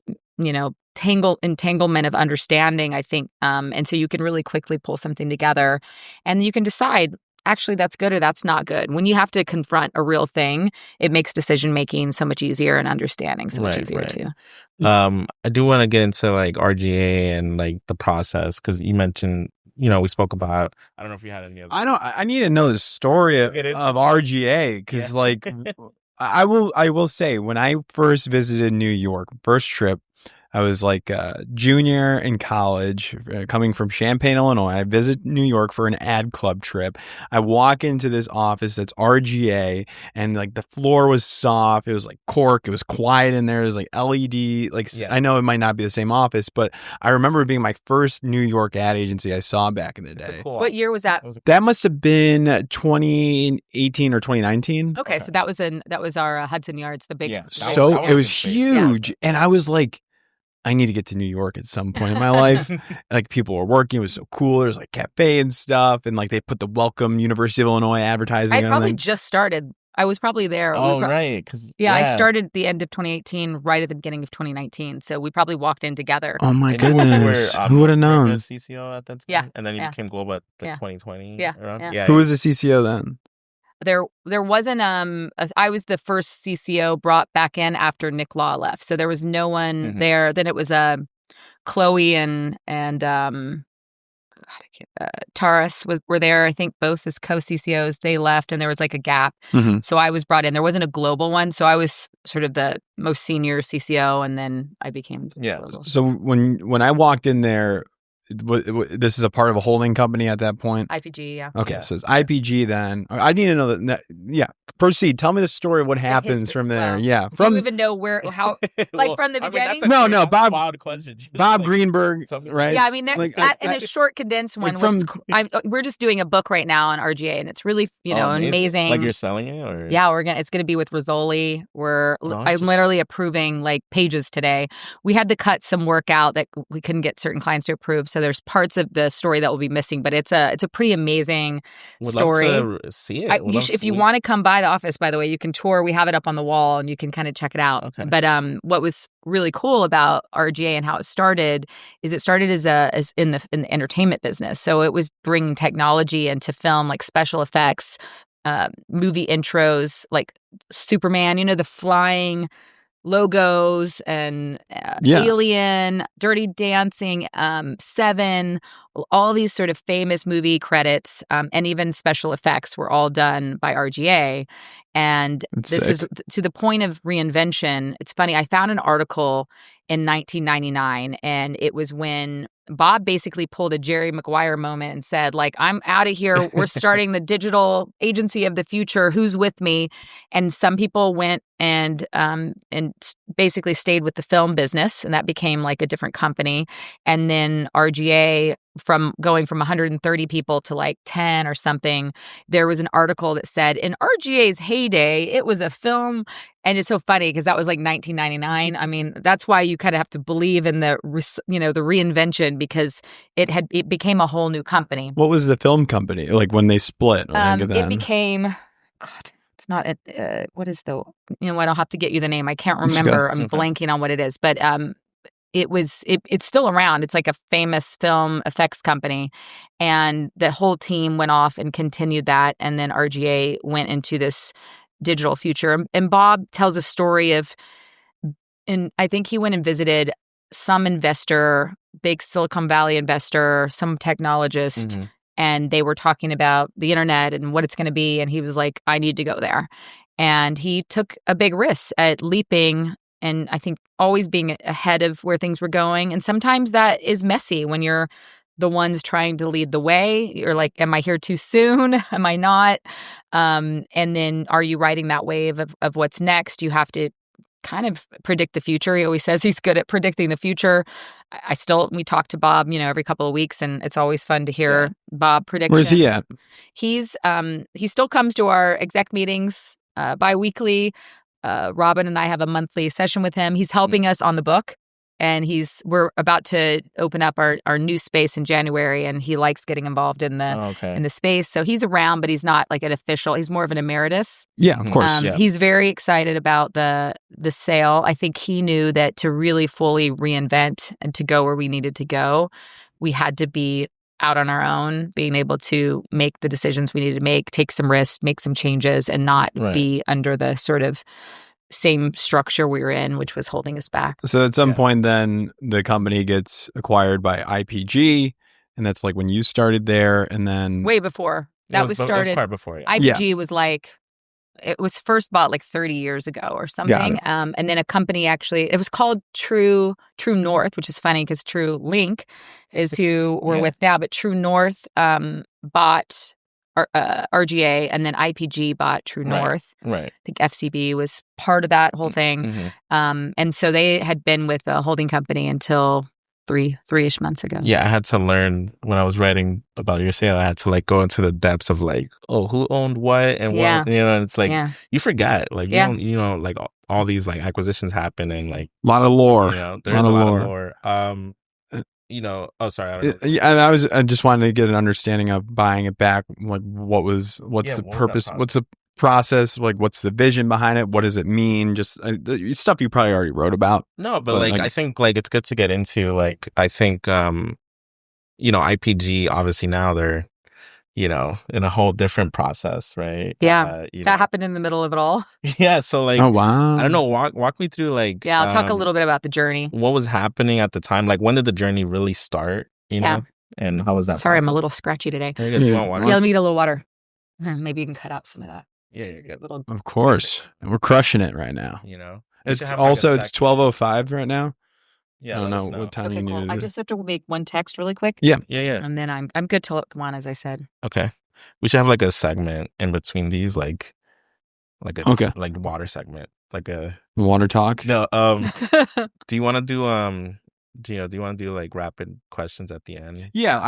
entanglement of understanding, I think. And so you can really quickly pull something together, and you can decide, actually, that's good or that's not good. When you have to confront a real thing, it makes decision-making so much easier and understanding so much easier too. I do want to get into like RGA and like the process, because you mentioned, we spoke about, I don't know if you had any other. I need to know the story of RGA, because like, I will say, when I first visited New York, first trip, I was like a junior in college, coming from Champaign, Illinois. I visit New York for an ad club trip. I walk into this office that's RGA, and like the floor was soft. It was like cork. It was quiet in there. It was like LED. I know it might not be the same office, but I remember it being my first New York ad agency I saw back in the day. What year was that? That must have been 2018 or 2019. Okay, so that was our Hudson Yards, the big. Yeah. So it was huge, and I was like, I need to get to New York at some point in my life. Like, people were working. It was so cool. There was like cafe and stuff. And like they put the welcome University of Illinois advertising on. I probably just started. I was probably there. Oh, right. I started at the end of 2018, right at the beginning of 2019. So we probably walked in together. Oh my goodness. Who would have known? You were CCO at that time? Yeah. And then you became global at like 2020? Yeah. Yeah. Who was the CCO then? There wasn't I was the first CCO brought back in after Nick Law left, so there was no one there. Then it was Chloe and Taurus were there. I think both as co-CCOs. They left, and there was like a gap. So I was brought in. There wasn't a global one, so I was sort of the most senior CCO, and then I became global. So when I walked in there, this is a part of a holding company at that point? IPG, yeah. Okay, so it's IPG then. I need to know that. Yeah, proceed. Tell me the story of what happens from there. Yeah. Do you even know how, like from the beginning? No, Bob. Wild question. Bob Greenberg, right? Yeah, I mean, in a short, condensed one. We're just doing a book right now on RGA, and it's really, amazing. Like, you're selling it, or? Yeah, it's going to be with Rizzoli. I'm literally approving like pages today. We had to cut some work out that we couldn't get certain clients to approve. So there's parts of the story that will be missing, but it's a pretty amazing story. Love to see it. If you want to come by the office, by the way, you can tour. We have it up on the wall, and you can kind of check it out. Okay. But what was really cool about RGA and how it started is it started as in the entertainment business. So it was bringing technology into film, like special effects, movie intros, like Superman. The flying logos and Alien, Dirty Dancing, Seven, all these sort of famous movie credits, and even special effects were all done by RGA. And this is to the point of reinvention. It's funny. I found an article in 1999, and it was when Bob basically pulled a Jerry Maguire moment and said, like, I'm out of here. We're starting the digital agency of the future. Who's with me? And some people went and basically stayed with the film business, and that became like a different company. And then RGA from going from 130 people to like 10 or something. There was an article that said in RGA's heyday, it was a film. And it's so funny because that was like 1999. I mean, that's why you kind of have to believe in the reinvention, because it became a whole new company. What was the film company like when they split? It became, God, it's not what is the, what, I'll have to get you the name. I can't remember. I'm blanking on what it is, but it's still around. It's like a famous film effects company, and the whole team went off and continued that, and then RGA went into this digital future. And Bob tells a story of, and I think he went and visited some investor, big Silicon Valley investor, some technologist, and they were talking about the internet and what it's going to be, and he was like, I need to go there. And he took a big risk at leaping, and I think always being ahead of where things were going. And sometimes that is messy when you're the ones trying to lead the way. You're like, am I here too soon? Am I not? And then are you riding that wave of what's next? You have to kind of predict the future. He always says he's good at predicting the future. We talk to Bob, every couple of weeks, and it's always fun to hear Bob predictions. Where's he at? He still comes to our exec meetings bi-weekly. Robin and I have a monthly session with him. He's helping us on the book, and we're about to open up our new space in January, and he likes getting involved in the space. So he's around, but he's not like an official. He's more of an emeritus. Yeah, of course. He's very excited about the sale. I think he knew that to really fully reinvent and to go where we needed to go, we had to be out on our own, being able to make the decisions we needed to make, take some risks, make some changes, and not be under the sort of same structure we were in, which was holding us back. So at some point then the company gets acquired by IPG, and that's like when you started there, and then... Way before. That was started... It was quite before, IPG was like... It was first bought like 30 years ago or something. And then a company it was called True North, which is funny because True Link is who we're with now. But True North bought RGA, and then IPG bought True North. Right. I think FCB was part of that whole thing. And so they had been with the holding company until three-ish months ago. Yeah, I had to learn when I was writing about your sale. I had to like go into the depths of like, who owned what and what, and it's like you forget, like like all these like acquisitions happen, and like a lot of lore. There's a lot of lore. Sorry. I don't know. I just wanted to get an understanding of buying it back. Like, what's the purpose? What's the process? Like, what's the vision behind it? What does it mean? Just the stuff you probably already wrote about. No, but like I think like it's good to get into. Like, I think IPG obviously now they're in a whole different process, right? Yeah, that happened in the middle of it all. Yeah, so like, oh wow, I don't know. Walk me through like. Yeah, I'll talk a little bit about the journey. What was happening at the time? Like, when did the journey really start? And how was that? Sorry, process? I'm a little scratchy today. You want water? Yeah, let me get a little water. Maybe you can cut out some of that. Yeah, you're good. Of course, we're crushing it right now. It's also it's 12:05 right now. Yeah, I don't know what time you need to do. I just have to make one text really quick. Yeah. And then I'm good to come on, as I said. Okay, we should have like a segment in between these, like like water segment, like a water talk. No, do you want to do do you want to do like rapid questions at the end? Yeah,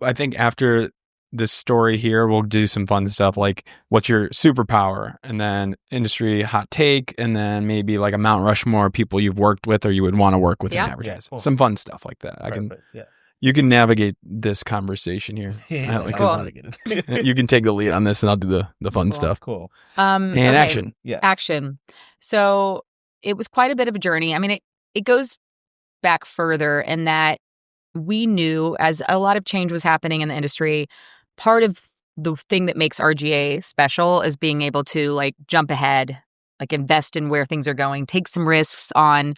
I think after this story here, we'll do some fun stuff like what's your superpower, and then industry hot take, and then maybe like a Mount Rushmore people you've worked with or you would want to work with in advertising. Cool. Some fun stuff like that. You can navigate this conversation here. You can take the lead on this, and I'll do the fun stuff. Cool. Action. Yeah. Action. So it was quite a bit of a journey. I mean, it goes back further in that we knew as a lot of change was happening in the industry, part of the thing that makes RGA special is being able to like jump ahead, like invest in where things are going, take some risks on,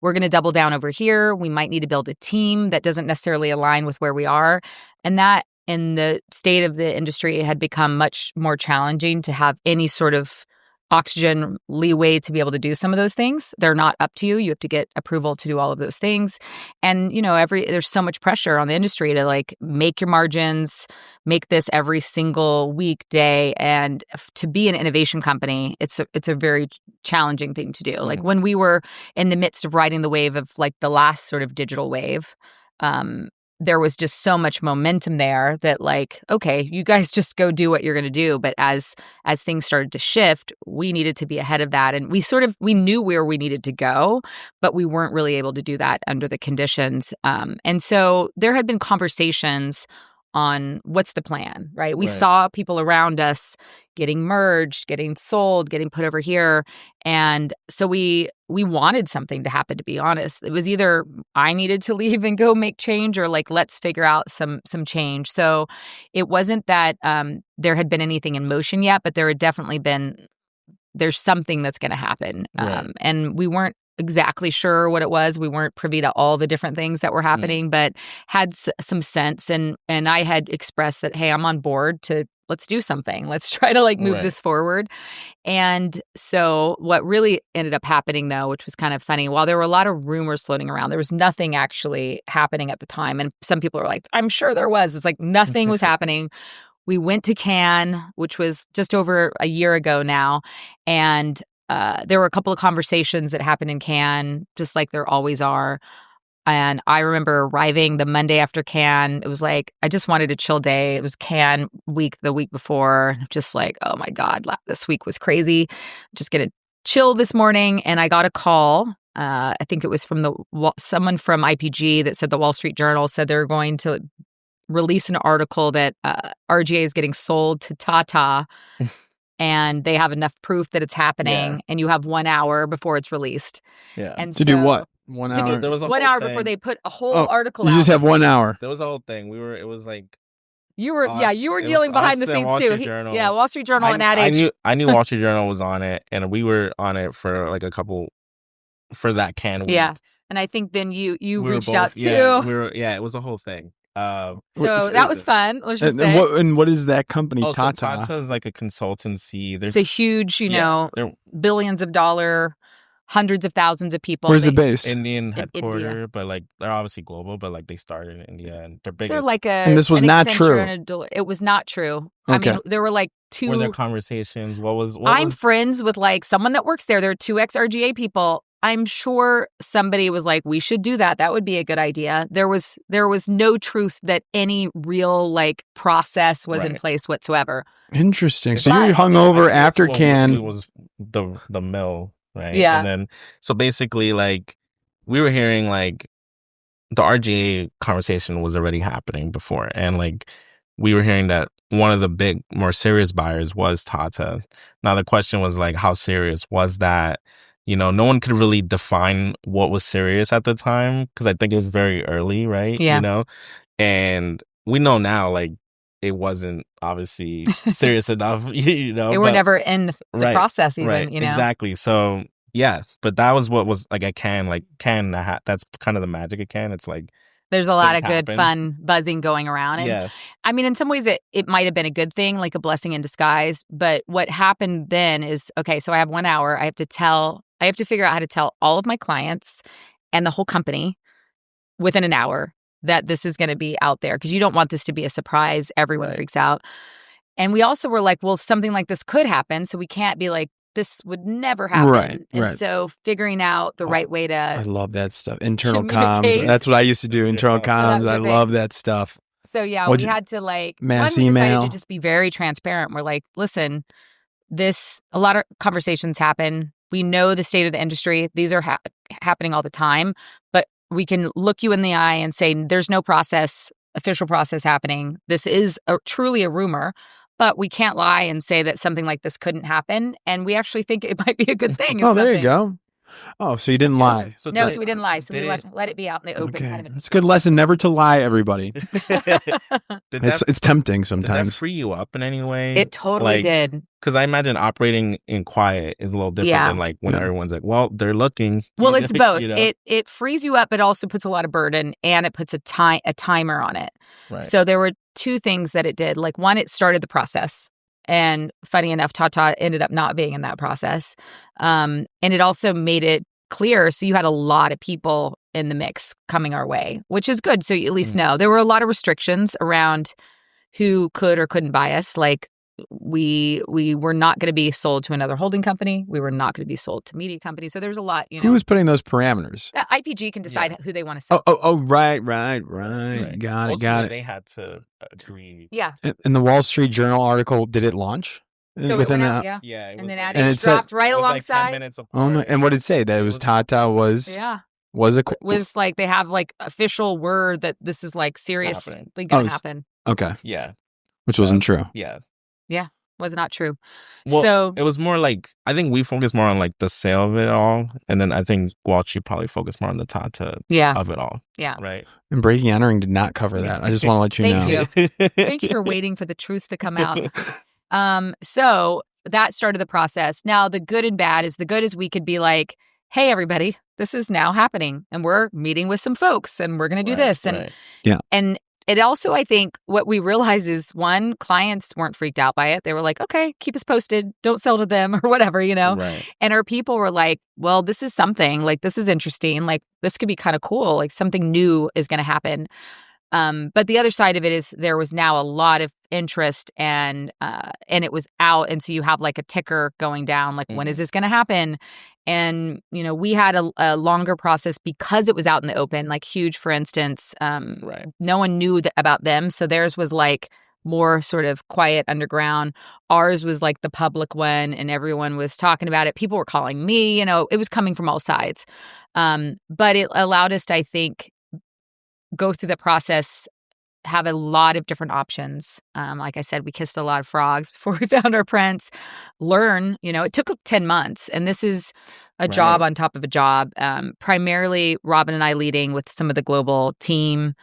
we're going to double down over here. We might need to build a team that doesn't necessarily align with where we are. And that in the state of the industry, it had become much more challenging to have any sort of oxygen leeway to be able to do some of those things. They're not up to you. You have to get approval to do all of those things. And, there's so much pressure on the industry to like make your margins, make this every single week, day. And to be an innovation company, it's a very challenging thing to do. Like when we were in the midst of riding the wave of like the last sort of digital wave, there was just so much momentum there that like, okay, you guys just go do what you're going to do. But as things started to shift, we needed to be ahead of that. And we knew where we needed to go, but we weren't really able to do that under the conditions. And so there had been conversations on what's the plan, right? We saw people around us getting merged, getting sold, getting put over here. And so we wanted something to happen, to be honest. It was either I needed to leave and go make change, or like, let's figure out some change. So it wasn't that there had been anything in motion yet, but there had definitely been, there's something that's going to happen. And we weren't exactly sure what it was. We weren't privy to all the different things that were happening, but had some sense. And I had expressed that, hey, I'm on board to, let's do something. Let's try to like move this forward. And so what really ended up happening, though, which was kind of funny, while there were a lot of rumors floating around, there was nothing actually happening at the time. And some people were like, I'm sure there was. It's like nothing was happening. We went to Cannes, which was just over a year ago now. And there were a couple of conversations that happened in Cannes, just like there always are. And I remember arriving the Monday after Cannes. It was like, I just wanted a chill day. It was Cannes week the week before. Just like, oh my God, this week was crazy. Just gonna chill this morning. And I got a call. I think it was from someone from IPG that said the Wall Street Journal said they're going to release an article that RGA is getting sold to Tata. And they have enough proof that it's happening, and you have 1 hour before it's released. And to do what? 1 hour? There was a 1 hour before they put a whole article out. You just have 1 hour. There was a whole thing. It was like... You were dealing behind the scenes too. Wall Street Journal and Ad Age. I knew Wall Street Journal was on it, and we were on it for like for that Cannes week. Yeah, and I think then you reached out too. It was a whole thing. So that was fun. Let's just say. What is that company? Tata. So Tata is like a consultancy. It's a huge, billions of dollars, hundreds of thousands of people. Where's it based? Indian headquarters, but like they're obviously global. But like they started in India, and they're big. They're like and this was not true. It was not true. Okay. I mean, there were like two. Were there conversations? I'm friends with like someone that works there. There are two ex-RGA people. I'm sure somebody was like, we should do that. That would be a good idea. There was no truth that any real like process was in place whatsoever. Interesting. So you hung over after Cannes. It was the mill, right? Yeah. And then so basically like we were hearing like the RGA conversation was already happening before, and like we were hearing that one of the big, more serious buyers was Tata. Now the question was like, how serious was that? No one could really define what was serious at the time because I think it was very early, right? Yeah. And we know now, like, it wasn't obviously serious enough, They were never in the process even, right, Exactly. So, yeah, but that was what was, like, at Cannes, that's kind of the magic of Cannes. It's like, there's a lot of good, fun buzzing going around. And I mean, in some ways, it might have been a good thing, like a blessing in disguise. But what happened then is, okay, so I have 1 hour. I have to figure out how to tell all of my clients and the whole company within an hour that this is going to be out there, because you don't want this to be a surprise. Everyone freaks out. And we also were like, well, something like this could happen. So we can't be like, this would never happen. Right. So figuring out the right way to... I love that stuff. Internal comms. That's what I used to do. Internal comms. I love that stuff. So yeah, we had to like... Mass we email. decided to just be very transparent. We're like, listen, a lot of conversations happen. We know the state of the industry. These are happening all the time. But we can look you in the eye and say, there's no official process happening. This is truly a rumor. But we can't lie and say that something like this couldn't happen. And we actually think it might be a good thing. Oh, there you go. Oh, so you didn't lie. So we didn't lie. So we let it be out in the open. Okay. Kind of it's a good lesson never to lie, everybody. It's tempting sometimes. Did that free you up in any way? It totally did. Because I imagine operating in quiet is a little different than like when everyone's like, well, they're looking. Well, it's both. It frees you up, but also puts a lot of burden, and it puts a timer on it. Right. So there were two things that it did. Like one, it started the process. And funny enough, Tata ended up not being in that process. And it also made it clear. So you had a lot of people in the mix coming our way, which is good. So you at least know. There were a lot of restrictions around who could or couldn't buy us. Like we were not going to be sold to another holding company. We were not going to be sold to media companies. So there was a lot, Who was putting those parameters? IPG can decide who they want to sell. Right. Got it. They had to agree. Yeah. In the Wall Street Journal article, did it launch? So within it went the out, Yeah. It and was then like- Ad Age dropped right it was alongside. Like 10 minutes apart. Oh my! And what did it say? That it was Tata was was it was like they have like official word that this is like seriously going to happen. Okay. Yeah. Which wasn't true. Yeah. Was not true. Well, so it was more like, I think we focused more on like the sale of it all, and then I think Walsh, you probably focused more on the Tata of it all. Yeah. Right. And Breaking Entering did not cover that. I just want to let you know. Thank you. Thank you for waiting for the truth to come out. So that started the process. Now, the good and bad is the good is we could be like, hey, everybody, this is now happening, and we're meeting with some folks, and we're going to do this. And and it also, I think, what we realize is, one, clients weren't freaked out by it. They were like, okay, keep us posted. Don't sell to them or whatever, Right. And our people were like, well, this is something. Like, this is interesting. Like, this could be kind of cool. Like, something new is going to happen. But the other side of it is there was now a lot of interest and it was out. And so you have like a ticker going down, like, when is this going to happen? And, we had a longer process because it was out in the open, like Huge, for instance. No one knew about them. So theirs was like more sort of quiet underground. Ours was like the public one, and everyone was talking about it. People were calling me, it was coming from all sides. But it allowed us to, I think, go through the process, have a lot of different options. Like I said, we kissed a lot of frogs before we found our prince. Learn, it took 10 months. And this is a job on top of a job. Primarily, Robin and I leading with some of the global team,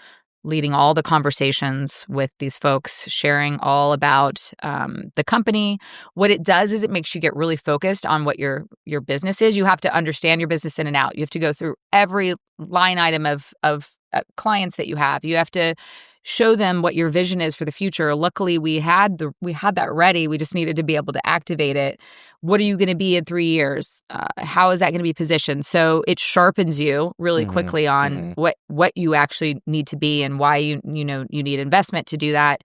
leading all the conversations with these folks, sharing all about the company. What it does is it makes you get really focused on what your business is. You have to understand your business in and out. You have to go through every line item of clients that you have. You have to show them what your vision is for the future. Luckily, we had that ready. We just needed to be able to activate it. What are you going to be in 3 years? How is that going to be positioned? So it sharpens you really quickly on what you actually need to be and why you need investment to do that.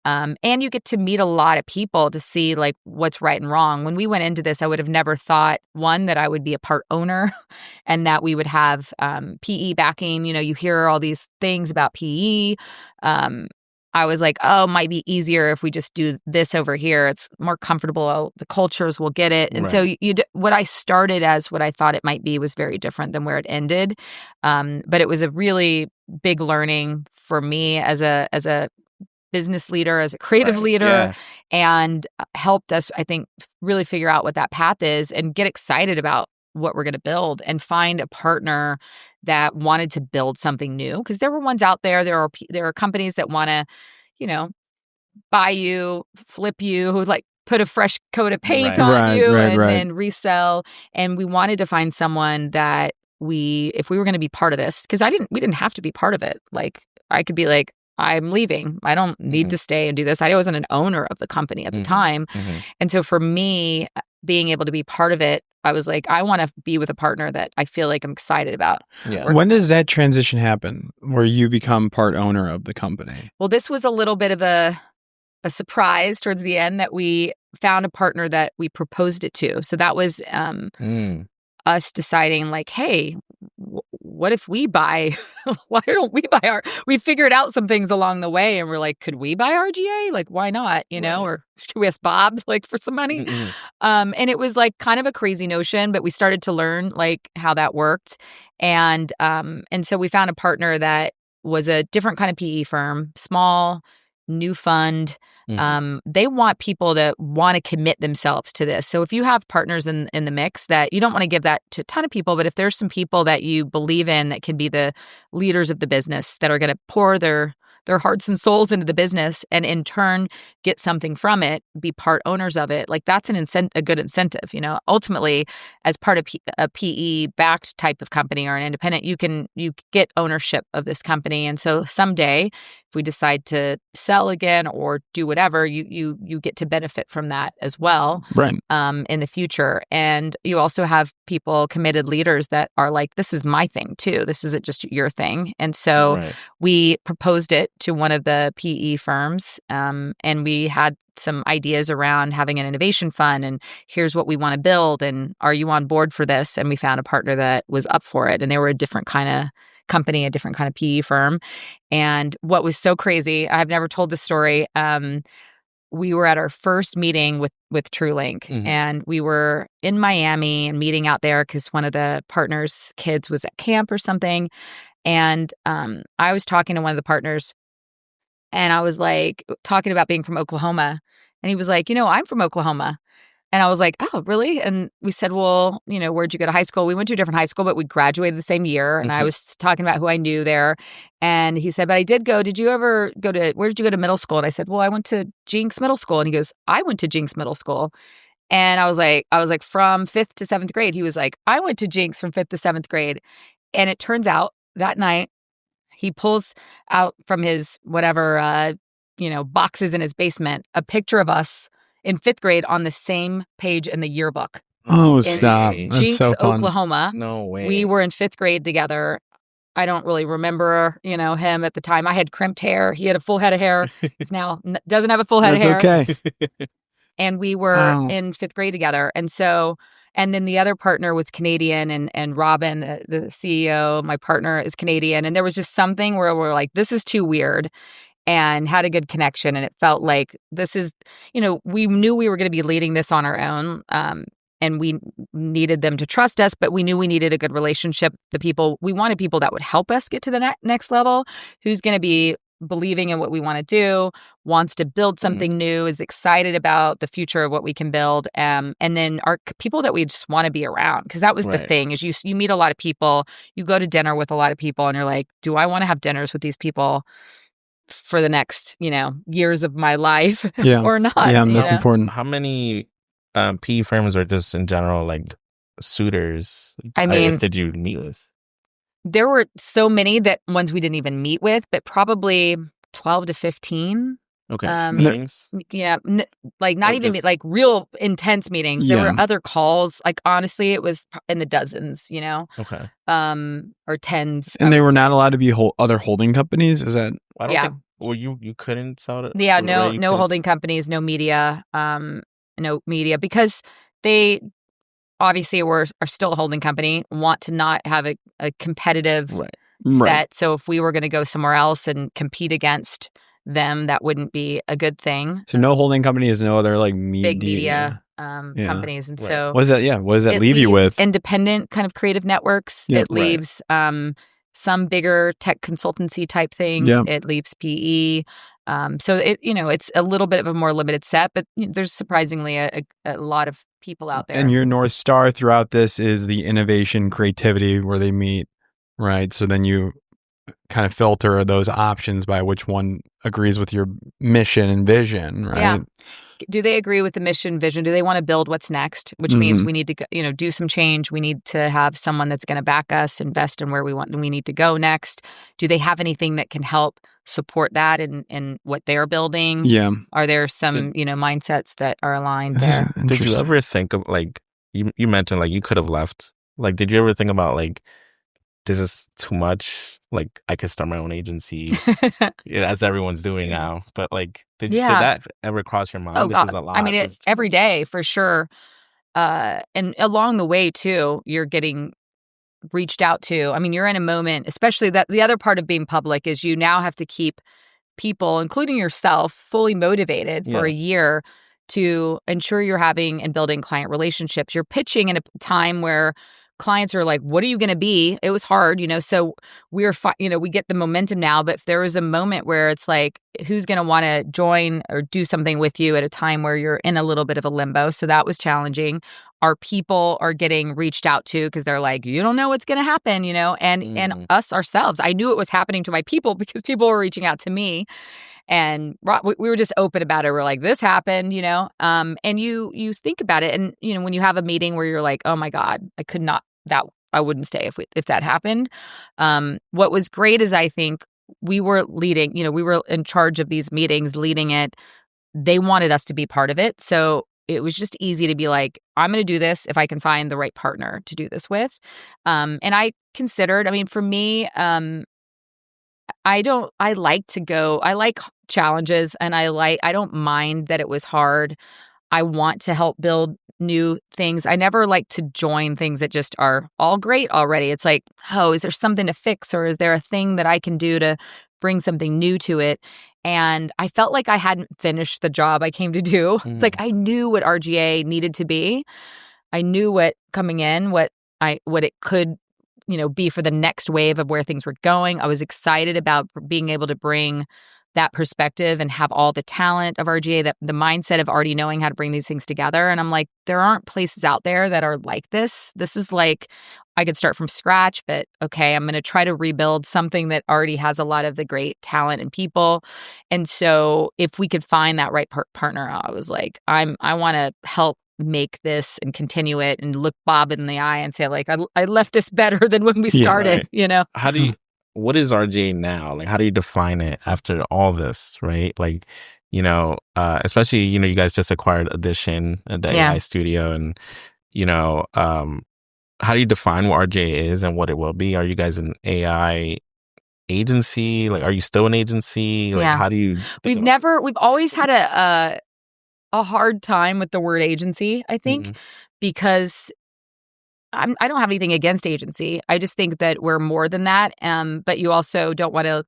And you get to meet a lot of people to see like what's right and wrong. When we went into this, I would have never thought, one, that I would be a part owner and that we would have PE backing. You hear all these things about PE. I was like, it might be easier if we just do this over here. It's more comfortable. The cultures will get it. And so what I started as what I thought it might be was very different than where it ended. But it was a really big learning for me as a business leader, as a creative leader, and helped us, I think, really figure out what that path is and get excited about what we're going to build and find a partner that wanted to build something new. Because there were ones out there. There are companies that want to, buy you, flip you, like put a fresh coat of paint on you and then resell. And we wanted to find someone that if we were going to be part of this, because we didn't have to be part of it. Like, I could be like, I'm leaving. I don't need to stay and do this. I wasn't an owner of the company at the time. And so for me, being able to be part of it, I was like, I want to be with a partner that I feel like I'm excited about. Yeah. When does that transition happen where you become part owner of the company? Well, this was a little bit of a surprise towards the end that we found a partner that we proposed it to. So that was us deciding like, hey, what if we buy, why don't we buy we figured out some things along the way and we're like, could we buy RGA? Like, why not? Or should we ask Bob like for some money? And it was like kind of a crazy notion, but we started to learn like how that worked. And so we found a partner that was a different kind of PE firm, small, new fund. They want people to want to commit themselves to this. So if you have partners in the mix that you don't want to give that to a ton of people, but if there's some people that you believe in that can be the leaders of the business that are going to pour their hearts and souls into the business and in turn get something from it, be part owners of it, like that's a good incentive. Ultimately, as part of a PE backed type of company or an independent, you get ownership of this company. And so someday if we decide to sell again or do whatever, you get to benefit from that as well, Right. in the future. And you also have people, committed leaders that are like, this is my thing too. This isn't just your thing. And so we proposed it to one of the PE firms, and we had some ideas around having an innovation fund, and here's what we want to build, and are you on board for this? And we found a partner that was up for it, and they were a different kind of company, a different kind of PE firm. And what was so crazy, I've never told this story. We were at our first meeting with TrueLink, and we were in Miami and meeting out there because one of the partners' kids was at camp or something. And I was talking to one of the partners, and I was like talking about being from Oklahoma. And he was like, I'm from Oklahoma. And I was like, oh, really? And we said, well, where'd you go to high school? We went to a different high school, but we graduated the same year. And I was talking about who I knew there. And he said, but I did go. Where did you go to middle school? And I said, well, I went to Jinx Middle School. And he goes, I went to Jinx Middle School. And I was like, from 5th to 7th grade. He was like, I went to Jinx from 5th to 7th grade. And it turns out that night, he pulls out from his whatever, boxes in his basement, a picture of us in 5th grade on the same page in the yearbook. Oh, stop. That's Jinx, so fun. Oklahoma. No way. We were in 5th grade together. I don't really remember, him at the time. I had crimped hair. He had a full head of hair. He's now doesn't have a full head of hair. That's okay. And we were in 5th grade together. And then the other partner was Canadian, and Robin, the CEO, my partner, is Canadian. And there was just something where we're like, this is too weird, and had a good connection. And it felt like this is, we knew we were going to be leading this on our own. And we needed them to trust us, but we knew we needed a good relationship. We wanted people that would help us get to the next level, who's going to be believing in what we want to do, wants to build something new, is excited about the future of what we can build. And then our people that we just want to be around. Because that was the thing, is you meet a lot of people, you go to dinner with a lot of people, and you're like, do I want to have dinners with these people for the next, years of my life or not? Yeah, that's important. How many PE firms are just in general like suitors? I mean, did you meet with? There were so many that ones we didn't even meet with, but probably 12 to 15. Okay. Meetings? Yeah. Not even like real intense meetings. There were other calls. Like, honestly, it was in the dozens, Okay. Or tens. And they were not allowed to be other holding companies? Is that? I don't think, well, you couldn't sell it? Yeah, no holding companies, no media, because they obviously are still a holding company, want to not have a competitive set. Right. So if we were going to go somewhere else and compete against them, that wouldn't be a good thing. So no holding company is no other like media. Big media companies. And so what does that leave you with? Independent kind of creative networks. Yeah, it leaves some bigger tech consultancy type things. Yeah. It leaves PE. So it's a little bit of a more limited set, but there's surprisingly a lot of people out there. And your North Star throughout this is the innovation, creativity, where they meet, right? So then you kind of filter those options by which one agrees with your mission and vision, right? Yeah. Do they agree with the mission, vision? Do they want to build what's next? Which means we need to, do some change. We need to have someone that's going to back us, invest in where we need to go next. Do they have anything that can help support that in what they're building? Yeah. Are there some, mindsets that are aligned there? Did you ever think of like, you mentioned like you could have left. Like, did you ever think about like, this is too much? Like, I could start my own agency, as everyone's doing now. But like, did that ever cross your mind? Oh, this God. is a lot. I mean, every day for sure. And along the way too, you're getting reached out to. I mean, you're in a moment, especially that the other part of being public is you now have to keep people, including yourself, fully motivated for a year to ensure you're having and building client relationships. You're pitching in a time where clients are like, what are you going to be? It was hard, so we get the momentum now, but if there was a moment where it's like, who's going to want to join or do something with you at a time where you're in a little bit of a limbo? So that was challenging. Our people are getting reached out to because they're like, you don't know what's going to happen, and us ourselves. I knew it was happening to my people because people were reaching out to me. And we were just open about it. We're like, this happened, and you think about it. And, when you have a meeting where you're like, oh my God, I could not, I wouldn't stay if that happened. What was great is I think we were leading, we were in charge of these meetings, leading it. They wanted us to be part of it. So it was just easy to be like, I'm going to do this if I can find the right partner to do this with. And I considered, for me, I like challenges, and I don't mind that it was hard. I want to help build new things. I never like to join things that just are all great already. It's like, oh, is there something to fix, or is there a thing that I can do to bring something new to it? And I felt like I hadn't finished the job I came to do. It's like I knew what RGA needed to be. I knew what it could, be for the next wave of where things were going. I was excited about being able to bring that perspective and have all the talent of RGA, that the mindset of already knowing how to bring these things together. And I'm like, there aren't places out there that are like this. This is like, I could start from scratch, but okay, I'm going to try to rebuild something that already has a lot of the great talent and people. And so if we could find that right partner, I was like, I want to help make this and continue it and look Bob in the eye and say, like, I left this better than when we started, How do you, what is RJ now? Like, how do you define it after all this, right? Like, especially, you guys just acquired Audition, the AI studio, and, how do you define what RJ is and what it will be? Are you guys an AI agency? Like, are you still an agency? Like, how do you? We've always had a hard time with the word agency, I think, because I don't have anything against agency. I just think that we're more than that. But you also don't want to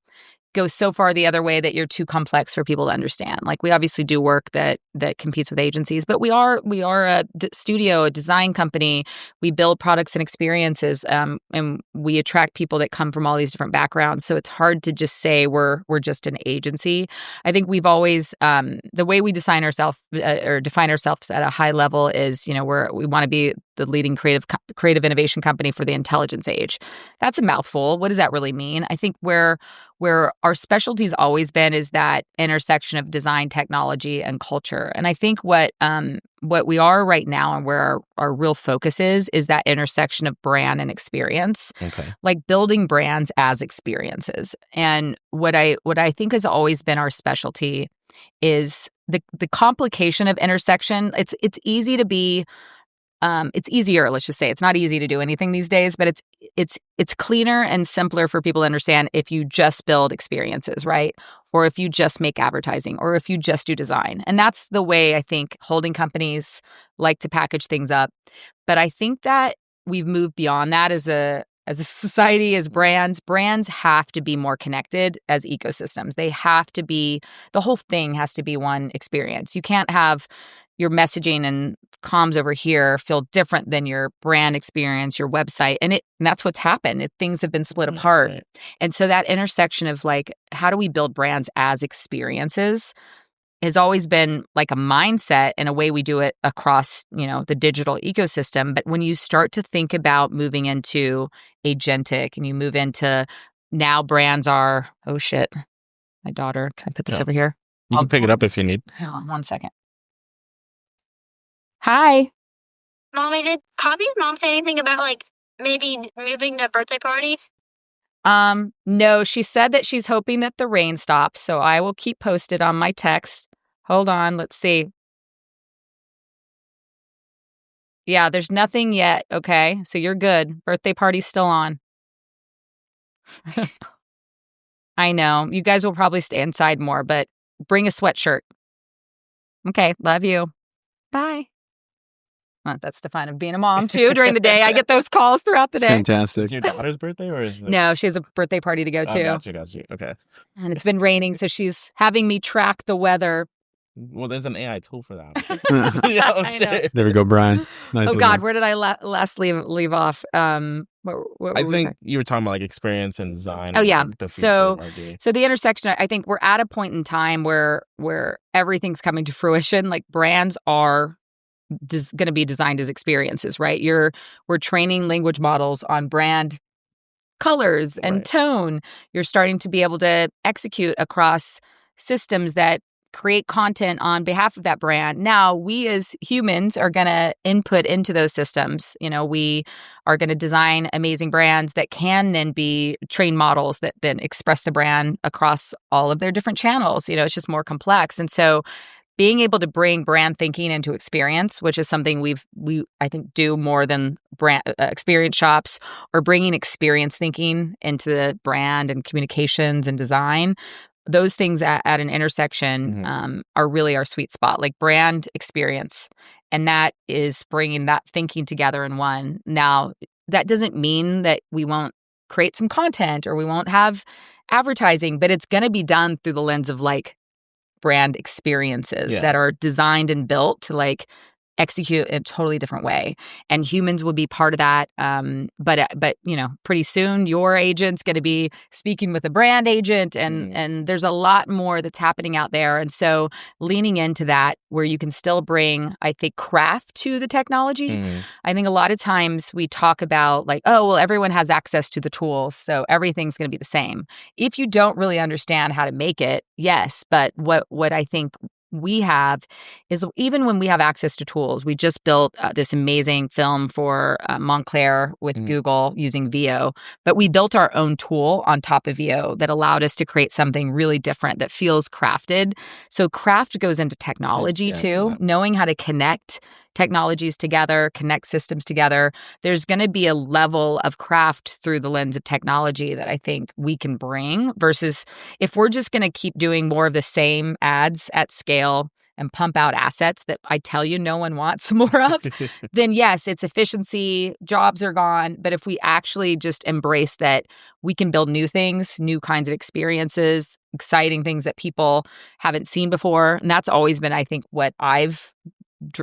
go so far the other way that you're too complex for people to understand. Like, we obviously do work that competes with agencies, but we are a studio, a design company. We build products and experiences, and we attract people that come from all these different backgrounds. So it's hard to just say we're just an agency. I think we've always the way we define ourselves at a high level is, we want to be the leading creative innovation company for the intelligence age. That's a mouthful. What does that really mean? I think where our specialty's always been is that intersection of design, technology, and culture. And I think what we are right now, and where our real focus is that intersection of brand and experience. Okay. Like building brands as experiences. And what I think has always been our specialty is the complication of intersection. It's easy to be it's easier, let's just say. It's not easy to do anything these days, but it's cleaner and simpler for people to understand if you just build experiences, right? Or if you just make advertising, or if you just do design. And that's the way I think holding companies like to package things up. But I think that we've moved beyond that as a society, as brands. Brands have to be more connected as ecosystems. The whole thing has to be one experience. You can't have your messaging and comms over here feel different than your brand experience, your website. And that's what's happened. Things have been split apart. Right. And so that intersection of like, how do we build brands as experiences has always been like a mindset and a way we do it across, the digital ecosystem. But when you start to think about moving into agentic, and you move into now brands are, oh shit, my daughter, can I put this over here? You can pick it up if you need. Hold on 1 second. Hi. Mommy, did Poppy's mom say anything about like maybe moving to birthday parties? No, she said that she's hoping that the rain stops, so I will keep posted on my text. Hold on, let's see. Yeah, there's nothing yet, okay? So you're good. Birthday party's still on. I know. You guys will probably stay inside more, but bring a sweatshirt. Okay, love you. Bye. Well, that's the fun of being a mom, too, during the day. I get those calls throughout the day. Fantastic. Is your daughter's birthday, or is it? No, she has a birthday party to go to. Got you. Okay. And it's been raining, so she's having me track the weather. Well, there's an AI tool for that. I know. There we go, Brian. Nice. Oh, God, where did I last leave off? What I think you were talking about like experience and design. Oh, yeah. The future of RJ. So the intersection, I think we're at a point in time where everything's coming to fruition. Like brands are going to be designed as experiences, right? We're training language models on brand colors and tone. You're starting to be able to execute across systems that create content on behalf of that brand. Now, we as humans are going to input into those systems. We are going to design amazing brands that can then be trained models that then express the brand across all of their different channels. It's just more complex. And so being able to bring brand thinking into experience, which is something we I think do more than brand experience shops, or bringing experience thinking into the brand and communications and design. Those things at an intersection are really our sweet spot, like brand experience. And that is bringing that thinking together in one. Now, that doesn't mean that we won't create some content or we won't have advertising, but it's going to be done through the lens of like brand experiences that are designed and built to execute in a totally different way. And humans will be part of that. But pretty soon your agent's going to be speaking with a brand agent and there's a lot more that's happening out there. And so leaning into that where you can still bring, I think, craft to the technology. I think a lot of times we talk about everyone has access to the tools, so everything's going to be the same. If you don't really understand how to make it, yes. But what I think we have is, even when we have access to tools, we just built this amazing film for Montclair with Google using VO, but we built our own tool on top of VO that allowed us to create something really different that feels crafted. So craft goes into technology too, knowing how to connect technologies together, connect systems together. There's going to be a level of craft through the lens of technology that I think we can bring, versus if we're just going to keep doing more of the same ads at scale and pump out assets that I tell you no one wants more of, then yes, it's efficiency, jobs are gone. But if we actually just embrace that we can build new things, new kinds of experiences, exciting things that people haven't seen before, and that's always been, I think, what I've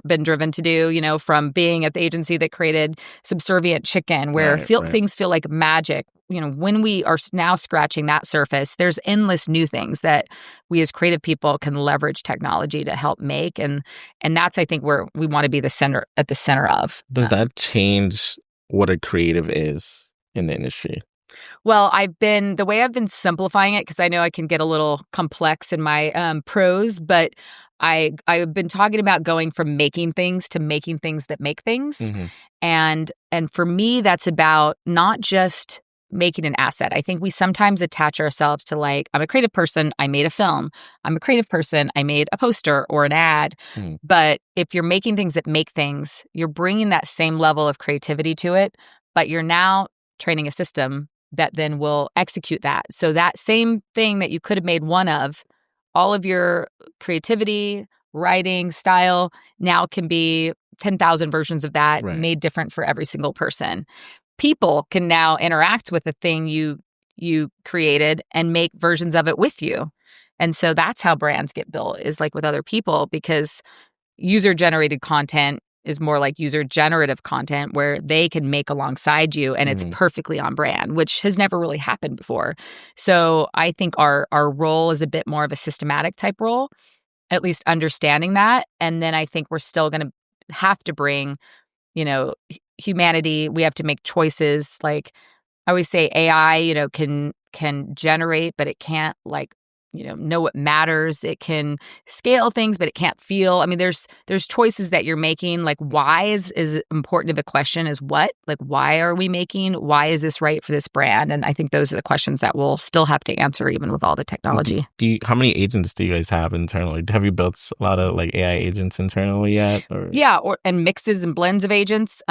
been driven to do, from being at the agency that created Subservient Chicken, where things feel like magic. When we are now scratching that surface, there's endless new things that we as creative people can leverage technology to help make. And that's, I think, where we want to be at the center of. Does that change what a creative is in the industry? Well, the way I've been simplifying it, because I know I can get a little complex in my prose, but I've been talking about going from making things to making things that make things. And for me, that's about not just making an asset. I think we sometimes attach ourselves to I'm a creative person, I made a film. I'm a creative person, I made a poster or an ad. But if you're making things that make things, you're bringing that same level of creativity to it, but you're now training a system that then will execute that. So that same thing that you could have made one of, all of your creativity, writing, style, now can be 10,000 versions of that made different for every single person. People can now interact with the thing you created and make versions of it with you. And so that's how brands get built, is with other people, because user-generated content is more like user-generative content where they can make alongside you and it's perfectly on brand, which has never really happened before. So I think our role is a bit more of a systematic type role, at least understanding that. And then I think we're still going to have to bring, humanity. We have to make choices. I always say AI, can generate, but it can't know what matters. It can scale things, but it can't feel. I mean, there's choices that you're making. Why is important of a question as what? Why are we making? Why is this right for this brand? And I think those are the questions that we'll still have to answer, even with all the technology. How many agents do you guys have internally? Have you built a lot of AI agents internally yet? Or? Yeah, and mixes and blends of agents.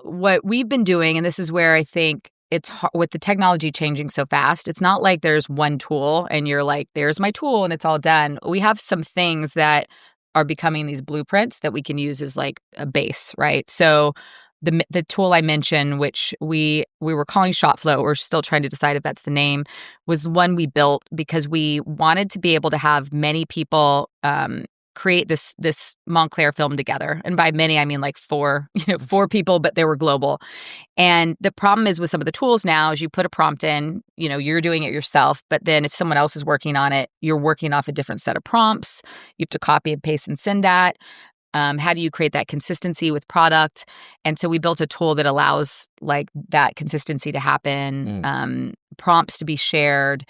What we've been doing, and this is where I think it's with the technology changing so fast, it's not like there's one tool and you're there's my tool and it's all done. We have some things that are becoming these blueprints that we can use as a base, right? So the tool I mentioned, which we were calling ShotFlow, we're still trying to decide if that's the name, was one we built because we wanted to be able to have many people create this Montclair film together. And by many, I mean 4 people, but they were global. And the problem is with some of the tools now is you put a prompt in, you're doing it yourself, but then if someone else is working on it, you're working off a different set of prompts. You have to copy and paste and send that. How do you create that consistency with product? And so we built a tool that allows that consistency to happen, prompts to be shared.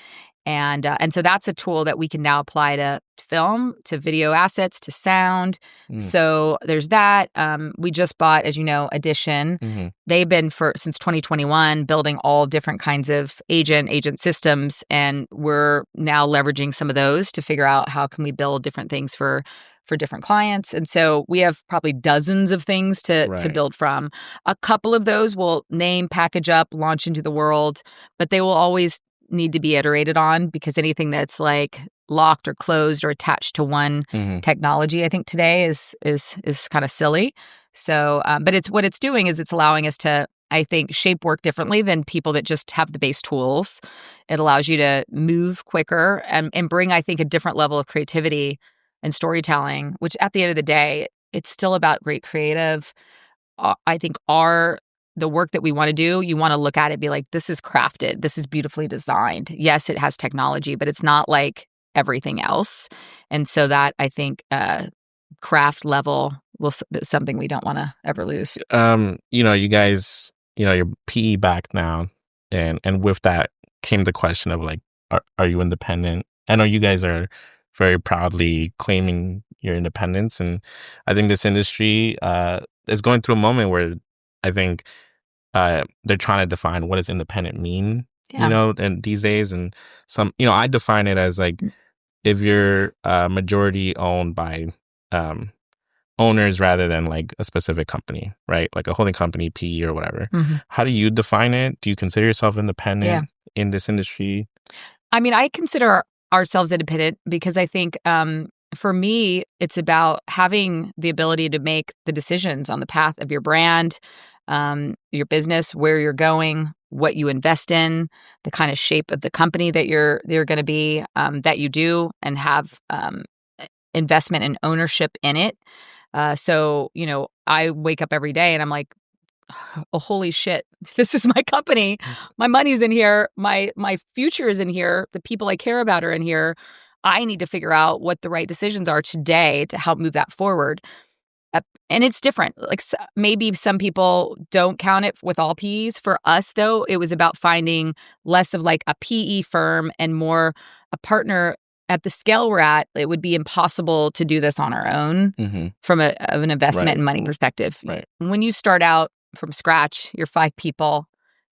And so that's a tool that we can now apply to film, to video assets, to sound. So there's that. We just bought, as you know, Audition. They've been since 2021 building all different kinds of agent systems, and we're now leveraging some of those to figure out how can we build different things for different clients. And so we have probably dozens of things to build from. A couple of those will name, package up, launch into the world, but they will always need to be iterated on, because anything that's like locked or closed or attached to one technology, I think today is kind of silly. So, but what it's doing is it's allowing us to, I think, shape work differently than people that just have the base tools. It allows you to move quicker and bring, I think, a different level of creativity and storytelling, which at the end of the day, it's still about great creative. I think the work that we want to do, you want to look at it and be like, this is crafted. This is beautifully designed. Yes, it has technology, but it's not like everything else. And so that, I think, craft level is something we don't want to ever lose. You guys, you're PE back now. And with that came the question of like, are you independent? I know you guys are very proudly claiming your independence. And I think this industry is going through a moment where I think they're trying to define what does independent mean, and these days. And some, I define it as like, if you're majority owned by owners rather than like a specific company, right? Like a holding company, PE or whatever. How do you define it? Do you consider yourself independent in this industry? I mean, I consider ourselves independent because I think for me, it's about having the ability to make the decisions on the path of your brand, your business, where you're going, what you invest in, the kind of shape of the company that you're going to be, that you do, and have investment and ownership in it. So, I wake up every day and I'm like, oh, holy shit, this is my company. My money's in here. My future is in here. The people I care about are in here. I need to figure out what the right decisions are today to help move that forward. And it's different. Like maybe some people don't count it with all PEs. For us, though, it was about finding less of like a PE firm and more a partner at the scale we're at. It would be impossible to do this on our own from an investment and money perspective. Right. When you start out from scratch, you're 5 people,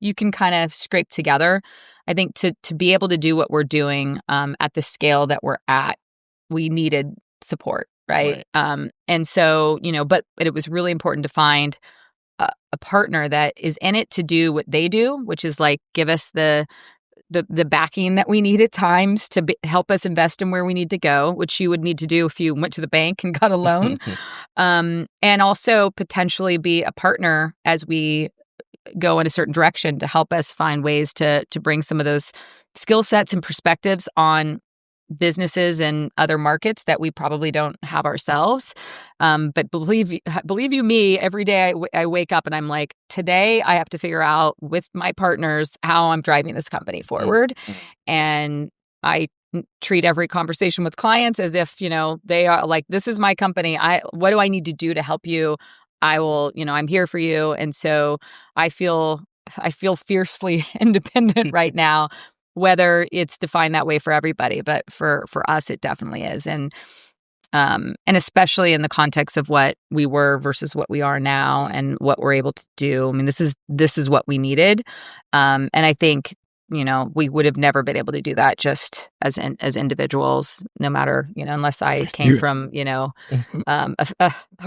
you can kind of scrape together. I think to be able to do what we're doing at the scale that we're at, we needed support. Right. And so, but it was really important to find a partner that is in it to do what they do, which is like give us the backing that we need at times to help us invest in where we need to go, which you would need to do if you went to the bank and got a loan. And also potentially be a partner as we go in a certain direction to help us find ways to bring some of those skill sets and perspectives on businesses and other markets that we probably don't have ourselves. But believe you me, every day I wake up and I'm like, today I have to figure out with my partners how I'm driving this company forward. And I treat every conversation with clients as if, they are like, this is my company. What do I need to do to help you? I will, I'm here for you. And so I feel fiercely independent right now, whether it's defined that way for everybody, but for us, it definitely is. And especially in the context of what we were versus what we are now and what we're able to do. I mean, this is what we needed. And I think, we would have never been able to do that just as individuals, no matter, unless I came from, a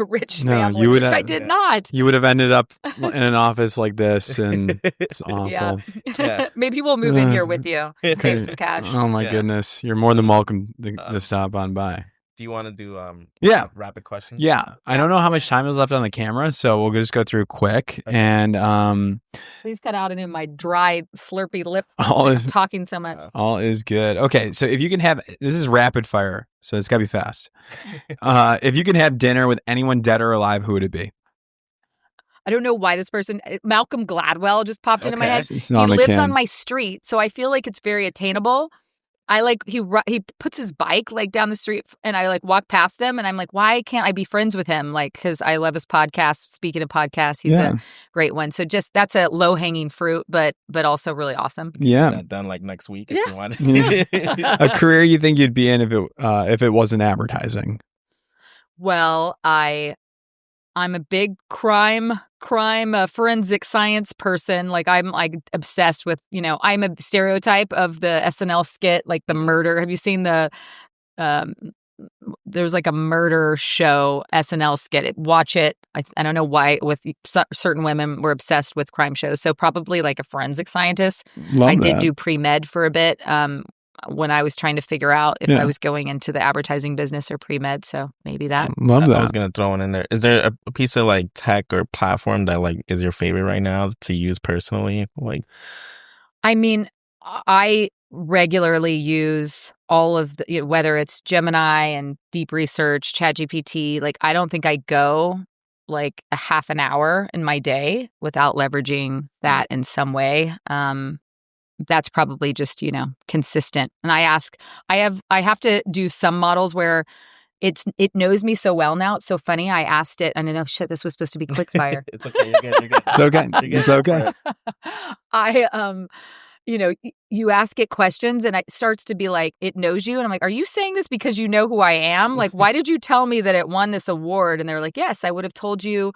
rich family, which I did not. You would have ended up in an office like this, and it's awful. Yeah. Maybe we'll move in here with you, save some cash. Oh my goodness. You're more than welcome to stop on by. Do you want to do rapid questions? Yeah. I don't know how much time is left on the camera, so we'll just go through quick. Okay. And please cut out any of my dry, slurpy lip talking so much. All is good. Okay, so if you can have, this is rapid fire, so it's got to be fast. If you can have dinner with anyone dead or alive, who would it be? I don't know why this person, Malcolm Gladwell, just popped into my head. He lives on my street, so I feel like it's very attainable. he puts his bike like down the street, and I like walk past him, and I'm like, why can't I be friends with him? Like, because I love his podcast. Speaking of podcasts, he's a great one. So just that's a low hanging fruit, but also really awesome. Yeah, that done like next week if you want. A career you think you'd be in if it wasn't advertising? Well, I'm a big crime forensic science person. Like I'm like obsessed with, I'm a stereotype of the SNL skit, like the murder. Have you seen there's like a murder show SNL skit. Watch it. I don't know why with certain women we're obsessed with crime shows. So probably like a forensic scientist. I did do pre-med for a bit. When I was trying to figure out if I was going into the advertising business or pre-med. So maybe that. Love that. I was going to throw one in there. Is there a piece of like tech or platform that like is your favorite right now to use personally? Like, I mean, I regularly use all of the, whether it's Gemini and Deep Research, ChatGPT. Like, I don't think I go like a half an hour in my day without leveraging that in some way. That's probably just, consistent. And I have to do some models where it knows me so well now. It's so funny. I asked it, and I know, shit, this was supposed to be quick fire. It's okay. You're good. It's okay. It's okay. You ask it questions and it starts to be like, it knows you. And I'm like, are you saying this because you know who I am? Like, why did you tell me that it won this award? And they're like, yes, I would have told you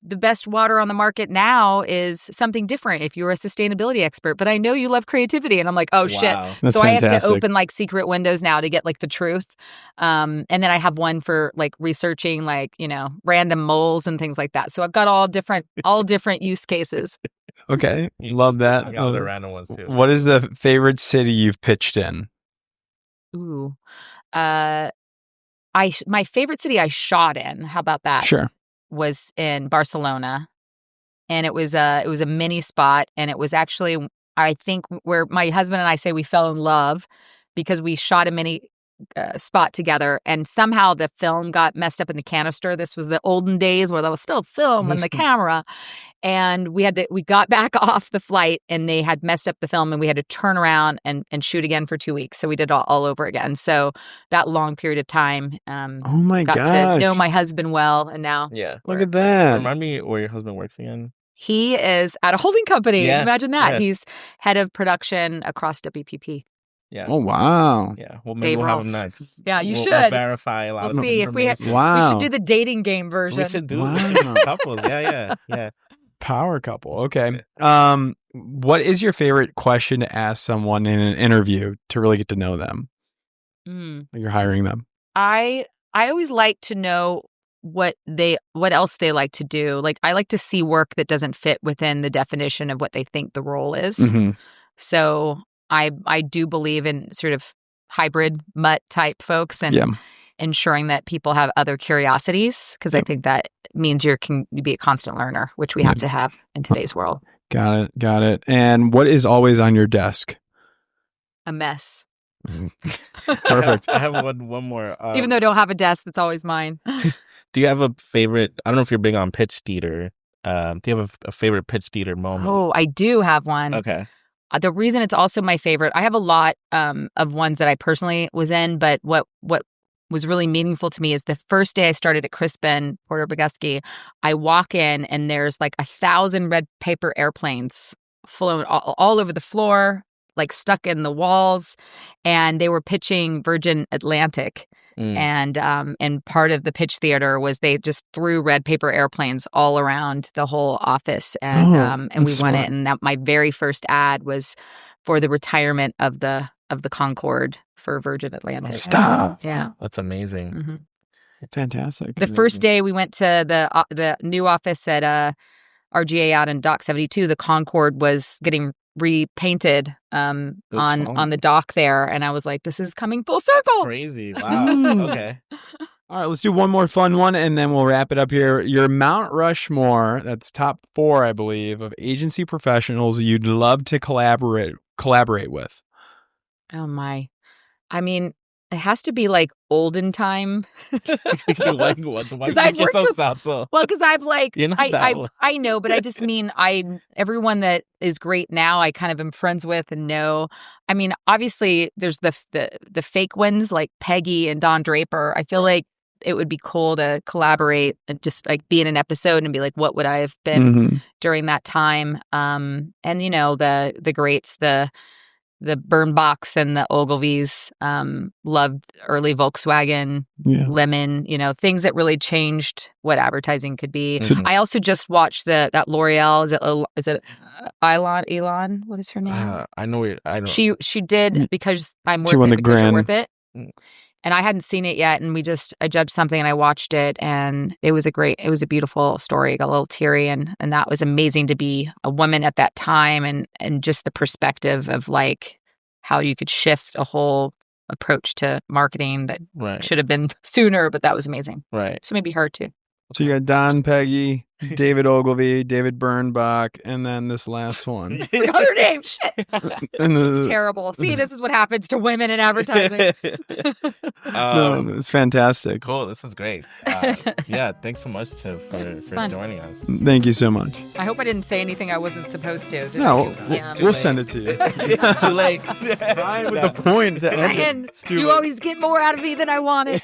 the best water on the market now is something different if you were a sustainability expert. But I know you love creativity. And I'm like, oh, shit. That's so fantastic. I have to open like secret windows now to get like the truth. And then I have one for like researching like, random moles and things like that. So I've got all different use cases. Okay. Love that. I got other random ones too. What is the favorite city you've pitched in? Ooh. My favorite city I shot in, how about that? Sure. Was in Barcelona, and it was a mini spot, and it was actually, I think, where my husband and I say we fell in love because we shot a mini spot together, and somehow the film got messed up in the canister. This was the olden days where there was still film in the camera, and we got back off the flight, and they had messed up the film, and we had to turn around and shoot again for 2 weeks. So we did all over again. So that long period of time, oh my got gosh, to know my husband well, and now look at that. Remind me where your husband works again. He is at a holding company. Yeah. Imagine that. Yeah. He's head of production across WPP. Yeah. Oh wow. Yeah. Well, maybe we'll have him next. Yeah, you we'll should verify a lot we'll of see if we Wow. should do the dating game version. We should do Wow. couples. Yeah. Power couple. Okay. What is your favorite question to ask someone in an interview to really get to know them? When you're hiring them. I always like to know what else they like to do. Like, I like to see work that doesn't fit within the definition of what they think the role is. Mm-hmm. So I do believe in sort of hybrid mutt type folks and ensuring that people have other curiosities, because I think that means you can be a constant learner, which we have to have in today's world. Got it. And what is always on your desk? A mess. Perfect. I have one more. Even though I don't have a desk, that's always mine. Do you have a favorite? I don't know if you're big on pitch theater. Do you have a favorite pitch theater moment? Oh, I do have one. Okay. The reason it's also my favorite, I have a lot of ones that I personally was in, but what was really meaningful to me is the first day I started at Crispin, Porter Bogusky, I walk in and there's like 1,000 red paper airplanes flown all over the floor, like stuck in the walls, and they were pitching Virgin Atlantic. And part of the pitch theater was they just threw red paper airplanes all around the whole office, and we won it. And that my very first ad was for the retirement of the Concorde for Virgin Atlantic. Stop. Yeah, that's amazing. Mm-hmm. Fantastic. The first day we went to the new office at RGA out in Dock 72, the Concorde was getting repainted on the dock there, and I was like, this is coming full circle. Crazy. Wow. Okay. All right, let's do one more fun one and then we'll wrap it up here. Your Mount Rushmore, that's top 4, I believe, of agency professionals you'd love to collaborate with. Oh my. I mean, It has to be like olden time. Why I've you worked so with- sad? So Well, because I've like you're not that old. I know, but I just mean everyone that is great now I kind of am friends with and know. I mean, obviously there's the fake ones like Peggy and Don Draper. I feel like it would be cool to collaborate and just like be in an episode and be like, what would I have been during that time? And you know, the greats, the Bernbachs and the Ogilvies, loved early Volkswagen, Lemon, you know, things that really changed what advertising could be. I also just watched that L'Oreal. Is it Elon? What is her name? I know. I know. She did Because I'm Worth She won It the Because You're Grand. Worth It. And I hadn't seen it yet, and I judged something, and I watched it, and it was a beautiful story. I got a little teary, and that was amazing to be a woman at that time, and just the perspective of like how you could shift a whole approach to marketing that should have been sooner, but that was amazing. Right. So maybe her too. So you got Don, Peggy, David Ogilvy, David Bernbach, and then this last one. Forgot her name. Shit. And It's terrible. See, this is what happens to women in advertising. No, it's fantastic. Cool. This is great. Yeah. Thanks so much, Tiff, for fun. joining us. Thank you so much. I hope I didn't say anything I wasn't supposed to. No, It's we'll too send it to you. It's too late. Ryan with the point. Ryan, you always get more out of me than I wanted.